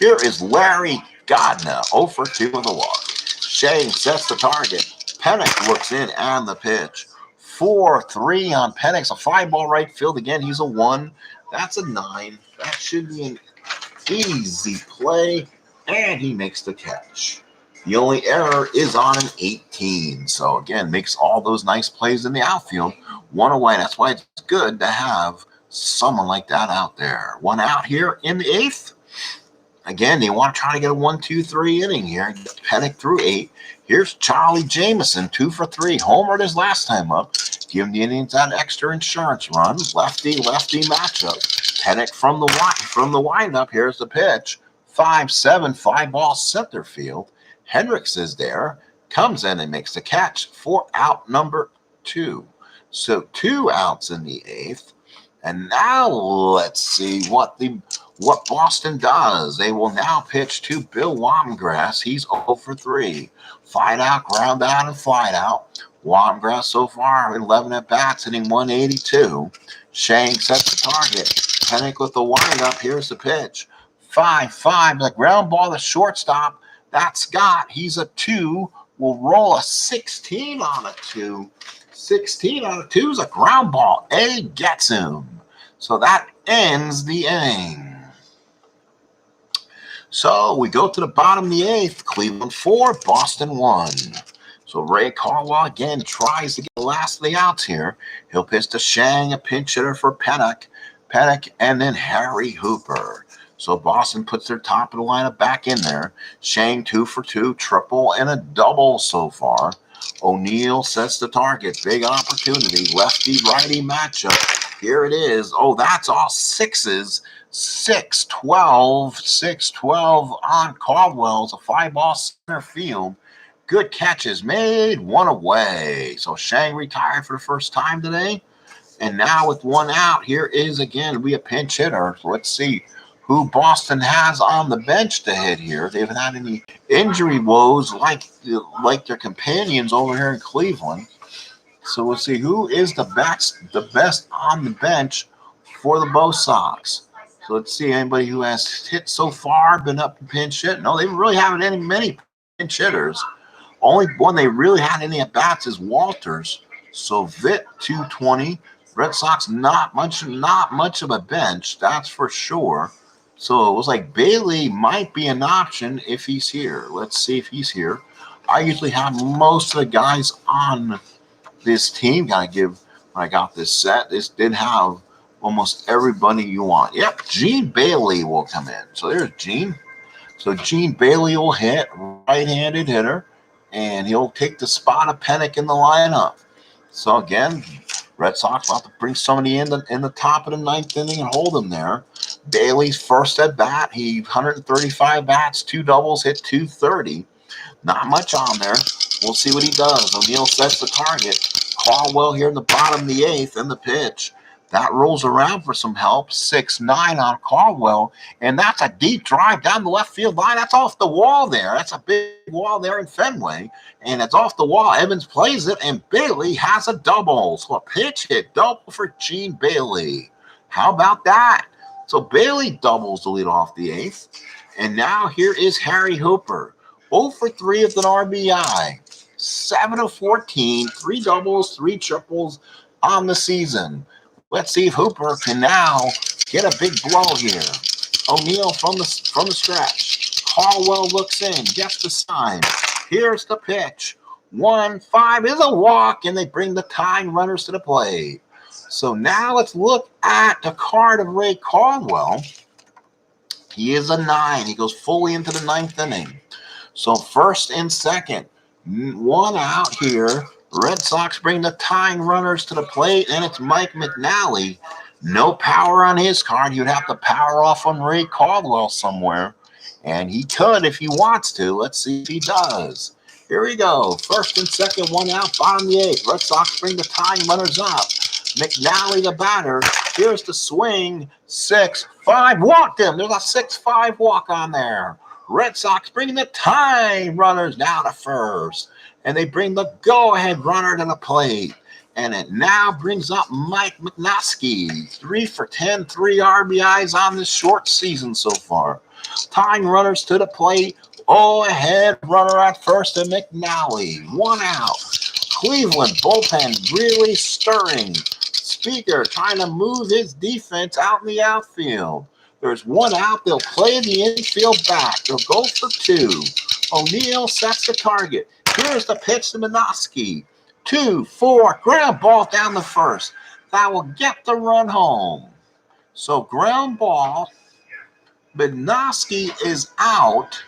Here is Larry Godna, 0 for 2 with a walk. Shane sets the target. Pennock looks in on the pitch. 4-3 on Pennock's a fly ball right field. Again, he's a 1. That's a 9. That should be an easy play, and he makes the catch. The only error is on an 18. So, again, makes all those nice plays in the outfield. 1 away. That's why it's good to have someone like that out there. 1 out here in the 8th. Again, they want to try to get a 1-2-3 inning here. Pennock through 8. Here's Charlie Jameson, 2 for 3. Homered his last time up. Giving the Indians that extra insurance run. Lefty matchup. Pennock from the windup. Here's the pitch. 5-7, fly ball center field. Hendricks is there. Comes in and makes the catch for out number 2. So 2 outs in the 8th. And now let's see what Boston does. They will now pitch to Bill Wamgrass. He's 0 for 3. Flied out, ground out, and flied out. Wamgrass so far 11 at bats, hitting 182. Shang sets the target. Pennock with the windup. Here's the pitch. 5-5. The ground ball, the shortstop. That's Scott. He's a 2. Will roll a 16 on a 2. 16 on a 2 is a ground ball. A gets him. So that ends the inning. So we go to the bottom of the 8th. Cleveland 4, Boston 1. So Ray Caldwell again tries to get the last of the outs here. He'll pitch to Shang, a pinch hitter for Pennock, and then Harry Hooper. So Boston puts their top of the lineup back in there. Shang 2 for 2, triple and a double so far. O'Neill sets the target. Big opportunity. Lefty-righty matchup. Here it is. Oh, that's all 6s. 6-12. 6-12 on Caldwell. It's a fly ball center field. Good catches made. 1 away. So Shang retired for the first time today. And now with 1 out, here is again a pinch hitter. So let's see who Boston has on the bench to hit here. They haven't had any injury woes like their companions over here in Cleveland. So we'll see who is the best on the bench for the Bo Sox. So let's see anybody who has hit so far, been up and pinch hit. No, they really haven't many pinch hitters. Only one they really had any at bats is Walters. So Vitt 220. Red Sox not much of a bench, that's for sure. So it was like Bailey might be an option if he's here. Let's see if he's here. I usually have most of the guys on this team. Gotta give, when I got this set, this did have almost everybody you want. Yep, Gene Bailey will come in. So there's Gene. So Gene Bailey will hit, right-handed hitter, and he'll take the spot of Pennock in the lineup. So again, Red Sox will have to bring somebody in the top of the ninth inning and hold him there. Bailey's first at bat, he 135 bats, 2 doubles, hit 230. Not much on there. We'll see what he does. O'Neill sets the target. Caldwell here in the bottom of the 8th, and the pitch. That rolls around for some help. 6-9 on Caldwell. And that's a deep drive down the left field line. That's off the wall there. That's a big wall there in Fenway. And it's off the wall. Evans plays it, and Bailey has a double. So a pitch hit double for Gene Bailey. How about that? So Bailey doubles the lead off the 8th. And now here is Harry Hooper. 0 for 3 with an RBI. 7 of 14, 3 doubles, 3 triples on the season. Let's see if Hooper can now get a big blow here. O'Neill from the stretch. Caldwell looks in, gets the sign. Here's the pitch. 1-5 is a walk, and they bring the tying runners to the plate. So now let's look at the card of Ray Caldwell. He is a 9. He goes fully into the 9th inning. So first and second, 1 out here. Red Sox bring the tying runners to the plate, and it's Mike McNally. No power on his card. He would have to power off on Ray Caldwell somewhere, and he could if he wants to. Let's see if he does. Here we go. First and second, 1 out, bottom of the 8th. Red Sox bring the tying runners up. McNally, the batter. Here's the swing. 6-5. Walked him. There's a 6-5 walk on there. Red Sox bringing the tying runners now to first. And they bring the go-ahead runner to the plate. And it now brings up Mike McNally. 3 for 10, 3 RBIs on this short season so far. Tying runners to the plate. Ahead runner at first and McNally. 1 out. Cleveland bullpen really stirring. Speaker trying to move his defense out in the outfield. There's 1 out. They'll play the infield back. They'll go for 2. O'Neill sets the target. Here's the pitch to Pennock. 2-4. Ground ball down the first. That will get the run home. So ground ball. Pennock is out.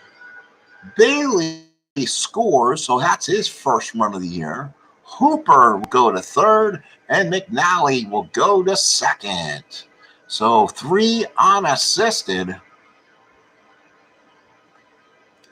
Bailey scores, so that's his first run of the year. Hooper will go to third, and McNally will go to second. So 3 unassisted,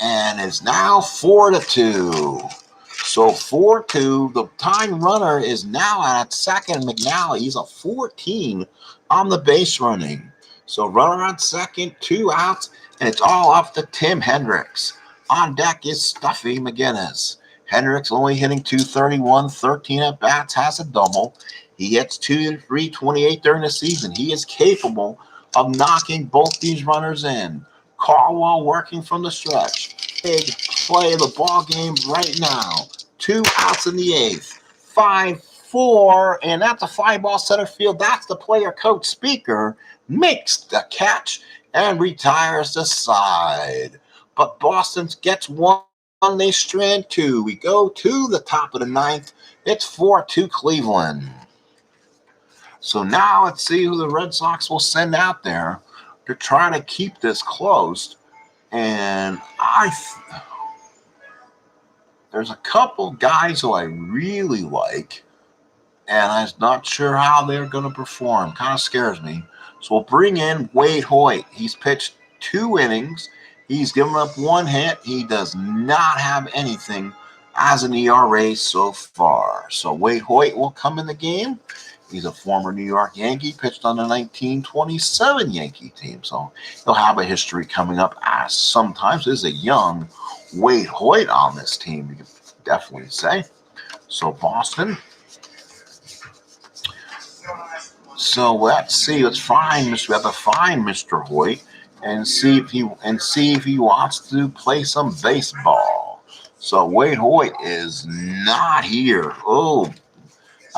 and it's now 4-2. So 4-2. The tying runner is now at second. McNally, he's a 14 on the base running. So runner on second, 2 outs, and it's all up to Tim Hendricks. On deck is Stuffy McGinnis. Hendricks only hitting .231, 13 at bats, has a double. He hits .228 during the season. He is capable of knocking both these runners in. Caldwell working from the stretch. Big play of the ball game right now. 2 outs in the 8th. 5-4, and that's a fly ball center field. That's the player coach Speaker. Makes the catch and retires the side. But Boston gets 1. They strand 2. We go to the top of the 9th. It's 4-2 Cleveland. So now let's see who the Red Sox will send out there to try to keep this close. And there's a couple guys who I really like, and I'm not sure how they're going to perform. Kind of scares me. So we'll bring in Wade Hoyt. He's pitched 2 innings. He's given up 1 hit. He does not have anything as an ERA so far. So Wade Hoyt will come in the game. He's a former New York Yankee, pitched on the 1927 Yankee team. So he'll have a history coming up as sometimes. There's a young Wade Hoyt on this team, you can definitely say. So Boston. So let's see. We have to find Mr. Hoyt and see if he wants to play some baseball. So Wade Hoyt is not here. Oh,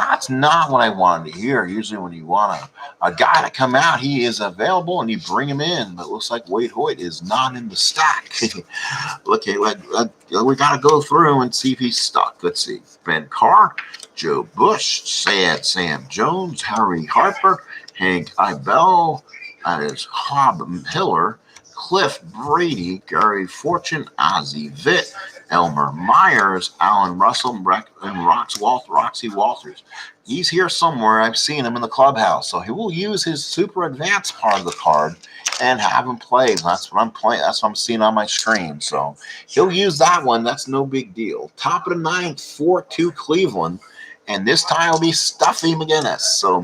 That's not what I wanted to hear. Usually when you want a guy to come out, he is available and you bring him in. But it looks like Wade Hoyt is not in the stack. Okay, we got to go through and see if he's stuck. Let's see. Ben Carr, Joe Bush, Sam Jones, Harry Harper, Hank Ibel, that is Hob Hiller, Cliff Brady, Gary Fortune, Ozzie Vitt, Elmer Myers, Alan Russell, and Roxy Walters. He's here somewhere. I've seen him in the clubhouse. So he will use his super advanced part of the card and have him play. That's what I'm playing. That's what I'm seeing on my screen. So he'll use that one. That's no big deal. Top of the ninth, 4-2 Cleveland. And this time will be Stuffy McGinnis. So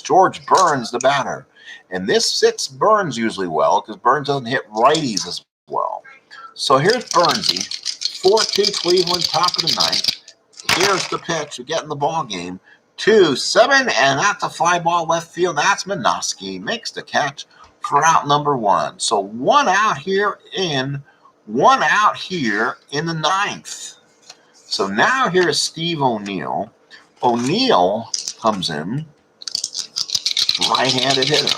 George Burns, the batter. And this sits Burns usually well because Burns doesn't hit righties as well. So here's Burnsy, 4-2 Cleveland, top of the ninth. Here's the pitch. We're getting the ball game. 2-7, and that's a fly ball left field. That's Minoski. Makes the catch for out number one. So one out here in the ninth. So now here's Steve O'Neill. O'Neill comes in, right-handed hitter.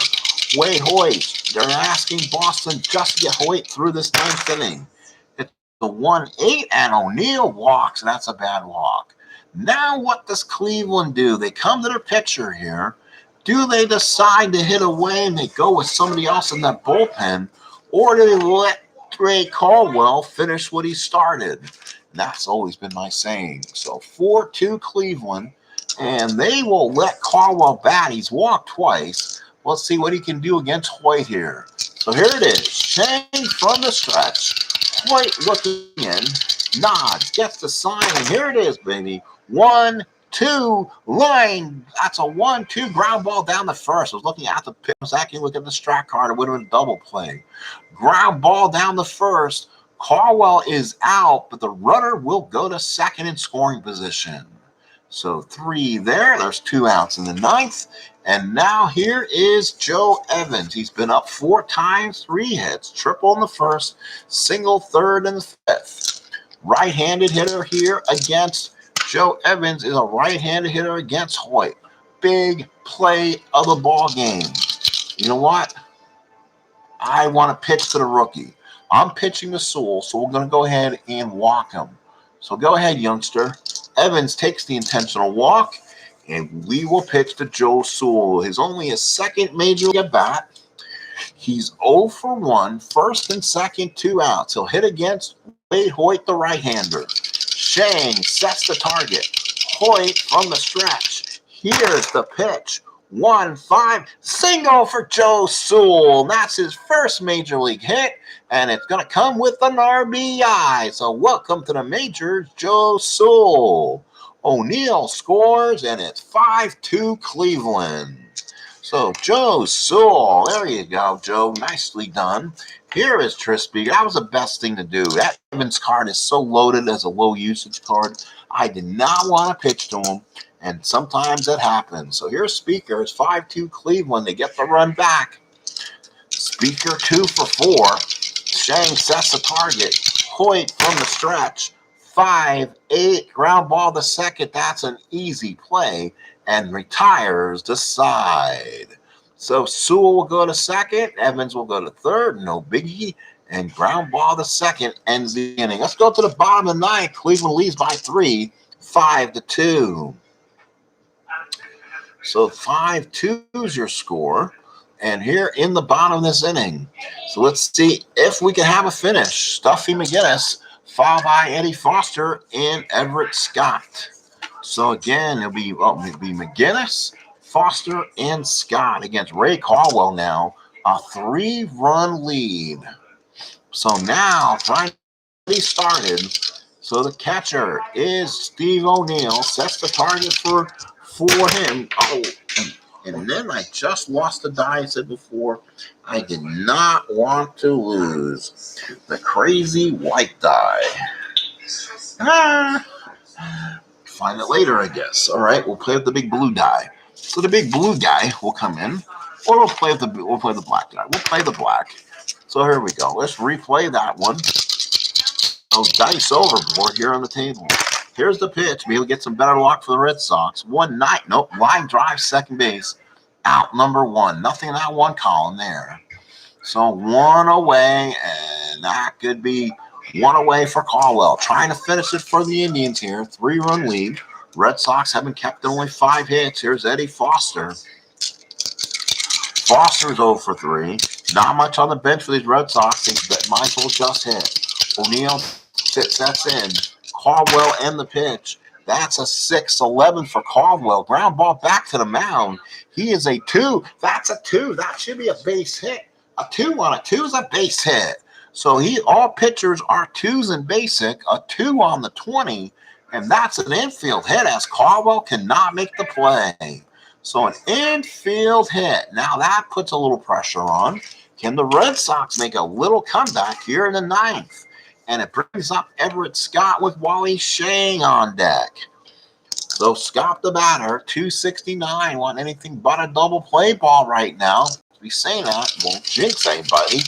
Wade Hoyt. They're asking Boston just to get Hoyt through this ninth inning. It's the 1-8, and O'Neill walks, and that's a bad walk. Now what does Cleveland do? They come to their pitcher here. Do they decide to hit away and they go with somebody else in that bullpen, or do they let Trey Caldwell finish what he started? And that's always been my saying. So 4-2 Cleveland, and they will let Caldwell bat. He's walked twice. Let's see what he can do against Hoyt here. So here it is. Shane from the stretch. Hoyt looking in. Nods. Gets the sign. And here it is, baby. 1-2 line. That's a 1-2 ground ball down the first. I was looking at the pitch. I was actually looking at the Strat card. It would have been a double play. Ground ball down the first. Caldwell is out, but the runner will go to second in scoring position. So 3 there. There's 2 outs in the ninth. And now here is Joe Evans. He's been up 4 times, 3 hits, triple in the first, single third in the fifth. Right-handed hitter here against Joe Evans is a right-handed hitter against Hoyt. Big play of the ball game. You know what? I want to pitch to the rookie. I'm pitching to Sewell, so we're going to go ahead and walk him. So go ahead, youngster. Evans takes the intentional walk, and we will pitch to Joe Sewell. His only his second major league at bat. He's 0 for 1, first and second, 2 outs. He'll hit against Wade Hoyt, the right-hander. Shang sets the target. Hoyt from the stretch. Here's the pitch. 1-5, single for Joe Sewell. That's his first major league hit, and it's going to come with an RBI. So welcome to the majors, Joe Sewell. O'Neill scores, and it's 5-2 Cleveland. So Joe Sewell, there you go, Joe. Nicely done. Here is Trispy. That was the best thing to do. That Evans card is so loaded as a low usage card. I did not want to pitch to him, and sometimes it happens. So here's Speaker. It's 5-2 Cleveland. They get the run back. Speaker 2 for 4. Shang sets the target. Hoyt from the stretch. 5-8, ground ball to second. That's an easy play, and retires the side. So Sewell will go to second. Evans will go to third. No biggie. And ground ball to second ends the inning. Let's go to the bottom of the ninth. Cleveland leads by 3, 5-2. So 5-2 is your score. And here in the bottom of this inning. So let's see if we can have a finish. Stuffy McGinnis, followed by Eddie Foster and Everett Scott. So again, it'll be McGinnis, Foster, and Scott against Ray Caldwell now. A 3-run lead. So now, finally started. So the catcher is Steve O'Neill. Sets the target for him. Oh, and then I just lost the die. I said before, I did not want to lose. The crazy white die. Find it later, I guess. All right, we'll play with the big blue die. So the big blue guy will come in, or we'll play the black guy. We'll play the black. So here we go. Let's replay that one. Those dice overboard here on the table. Here's the pitch. Maybe we'll get some better luck for the Red Sox. 1-9. Nope. Line drive, second base. Out number 1. Nothing in that one column there. So 1 away, and that could be 1 away for Caldwell. Trying to finish it for the Indians here. 3-run lead. Red Sox haven't kept only 5 hits. Here's Eddie Foster. Foster's 0 for 3. Not much on the bench for these Red Sox. They might as well just hit. O'Neill sets in. Caldwell and the pitch. That's a 6-11 for Caldwell. Ground ball back to the mound. He is a 2. That's a 2. That should be a base hit. A 2 on a 2 is a base hit. So all pitchers are 2s in basic. A 2 on the 20. And that's an infield hit as Caldwell cannot make the play. So an infield hit. Now that puts a little pressure on. Can the Red Sox make a little comeback here in the 9th? And it brings up Everett Scott with Wally Shang on deck. So Scott the batter, 269. Want anything but a double play ball right now. We say that, won't jinx anybody.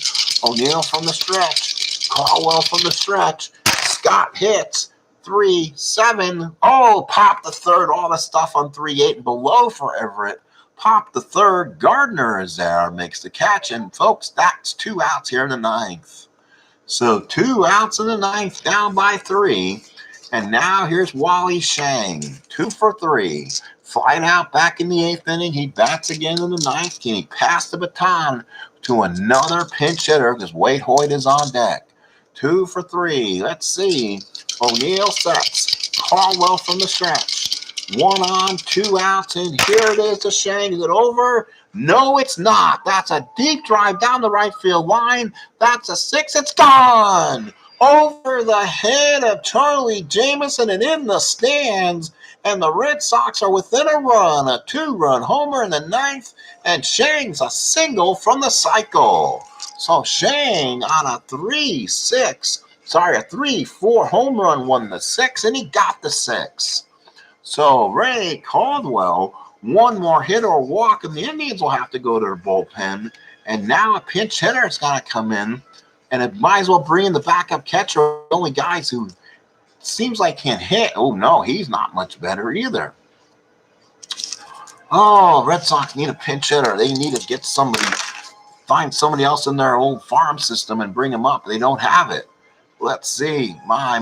O'Neill from the stretch. Caldwell from the stretch. Scott hits. 3-7. Oh, pop the third. All the stuff on 3-8 and below for Everett. Pop the third. Gardner is there. Makes the catch. And folks, that's 2 outs here in the 9th. So 2 outs in the 9th, down by 3. And now here's Wally Shang. 2 for 3. Flying out back in the 8th inning. He bats again in the 9th. Can he pass the baton to another pinch hitter because Wade Hoyt is on deck? 2 for 3. Let's see. O'Neill sets. Caldwell from the stretch. 1 on, 2 outs, and here it is to Shang. Is it over? No, it's not. That's a deep drive down the right field line. That's a 6. It's gone. Over the head of Charlie Jameson and in the stands. And the Red Sox are within a run. A 2-run homer in the 9th. And Shang's a single from the cycle. So Shang on a 3-4 home run won the 6, and he got the 6. So Ray Caldwell, 1 more hit or walk, and the Indians will have to go to their bullpen. And now a pinch hitter is going to come in, and it might as well bring in the backup catcher, the only guys who seems like can't hit. Oh, no, he's not much better either. Oh, Red Sox need a pinch hitter. They need to get find somebody else in their old farm system and bring them up. They don't have it. Let's see. My.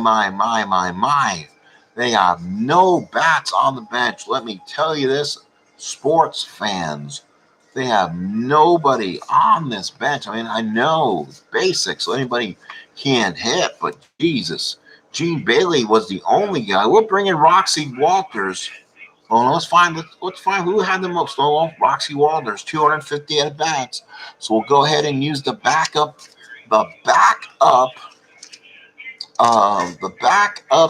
They have no bats on the bench. Let me tell you this, sports fans. They have nobody on this bench. I mean, I know basics, so anybody can't hit, but Jesus. Gene Bailey was the only guy. We'll bring in Roxy Walters. Well, let's find who had the most. Oh, Roxy Walters, 250 at bats. So we'll go ahead and use the backup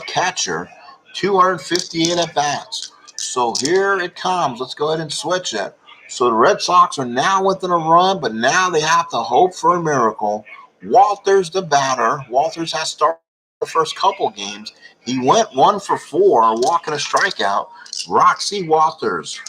catcher, 258 at bats. So here it comes. Let's go ahead and switch it. So the Red Sox are now within a run, but now they have to hope for a miracle. Walters the batter. Walters has started the first couple games. He went 1 for 4, walking a strikeout. Roxy Walters.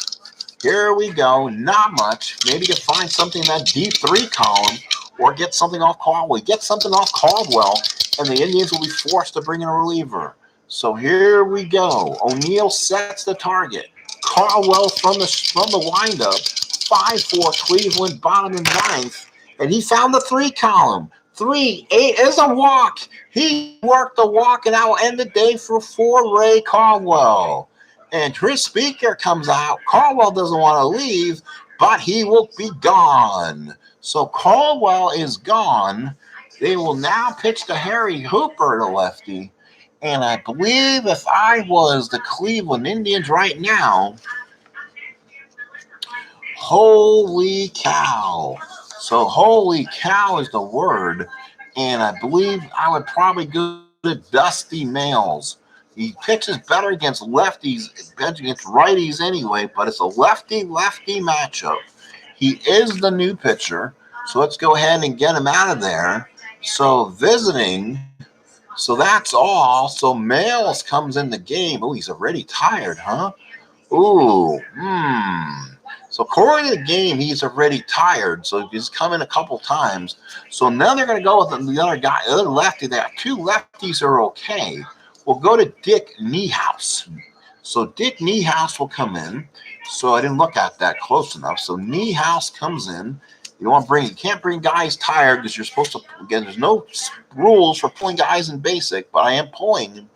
Here we go. Not much. Maybe you find something in that deep 3 column or get something off Caldwell. Get something off Caldwell, and the Indians will be forced to bring in a reliever. So here we go. O'Neill sets the target. Caldwell from the windup. 5-4 Cleveland, bottom and 9th. And he found the 3 column. 3-8 is a walk. He worked the walk, and that will end the day for Ray Caldwell. And Chris Speaker comes out. Caldwell doesn't want to leave, but he will be gone. So Caldwell is gone. They will now pitch to Harry Hooper, the lefty. And I believe if I was the Cleveland Indians right now, holy cow. So holy cow is the word. And I believe I would probably go to Dusty Mails. He pitches better against lefties, against righties anyway, but it's a lefty-lefty matchup. He is the new pitcher, so let's go ahead and get him out of there. So visiting, so that's all. So Mails comes in the game. Oh, he's already tired, huh? Ooh, So according to the game, he's already tired, so he's come in a couple times. So now they're going to go with the other guy, the other lefty. There, 2 lefties are okay. will go to Dick Niehaus. So Dick Niehaus will come in. So I didn't look at that close enough. So Niehaus comes in. You can't bring guys tired because you're supposed to, again, there's no rules for pulling guys in basic, but I am pulling them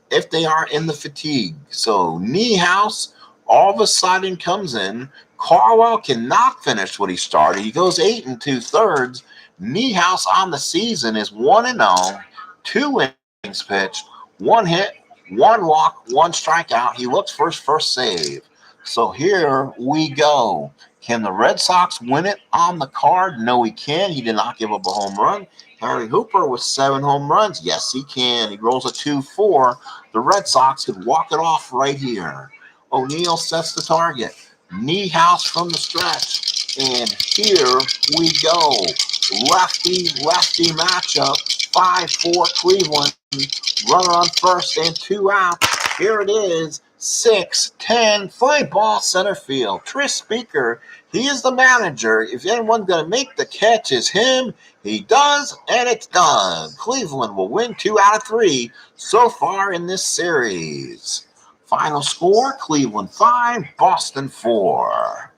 if they are in the fatigue. So Niehaus all of a sudden comes in. Caldwell cannot finish what he started. He goes 8 2/3. Niehaus on the season is 1-0, 2 innings pitched, 1 hit, 1 walk, 1 strikeout. He looks for his first save. So here we go. Can the Red Sox win it on the card? No, he can. He did not give up a home run. Harry Hooper with 7 home runs. Yes, he can. He rolls a 2-4. The Red Sox could walk it off right here. O'Neill sets the target. Niehaus from the stretch. And here we go. Lefty matchup. 5-4 Cleveland. Runner on first and 2 out. Here it is. 6-10 fly ball center field. Tris Speaker, he is the manager. If anyone's going to make the catch, is him. He does, and it's done. Cleveland will win 2 out of 3 so far in this series. Final score, Cleveland 5, Boston 4.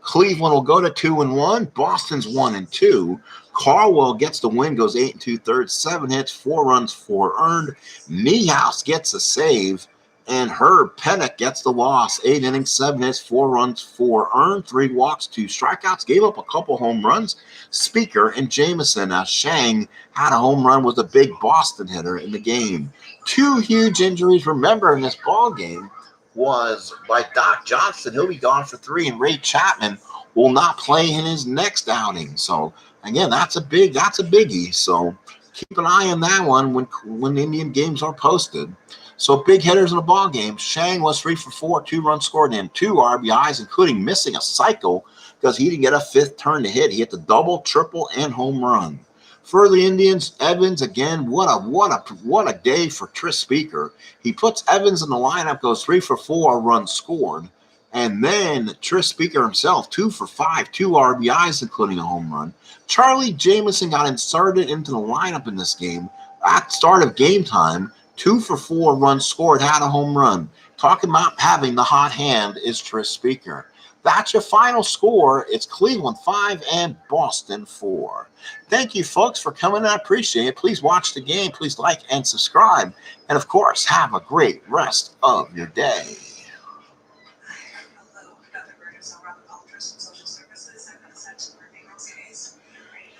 Cleveland will go to 2-1. Boston's 1-2. Caldwell gets the win, goes 8 2/3, 7 hits, 4 runs, 4 earned. Niehaus gets a save, and Pennock gets the loss. 8 innings, 7 hits, 4 runs, 4 earned, 3 walks, 2 strikeouts. Gave up a couple home runs. Speaker and Jameson. Now Shang had a home run, was a big Boston hitter in the game. 2 huge injuries. Remember, in this ball game was by Doc Johnson. He'll be gone for 3, and Ray Chapman will not play in his next outing. So again, that's a biggie. So keep an eye on that one when the Indian games are posted. So big hitters in the ball game. Shang was 3 for 4, 2 runs scored, and 2 RBIs, including missing a cycle because he didn't get a 5th turn to hit. He hit the double, triple, and home run. For the Indians, Evans again. What a day for Tris Speaker. He puts Evans in the lineup, goes 3 for 4, runs scored. And then Tris Speaker himself, 2 for 5, 2 RBIs, including a home run. Charlie Jameson got inserted into the lineup in this game at the start of game time. 2 for 4, runs scored, had a home run. Talking about having the hot hand is Tris Speaker. That's your final score. It's Cleveland 5 and Boston 4. Thank you, folks, for coming. I appreciate it. Please watch the game. Please like and subscribe. And, of course, have a great rest of your day.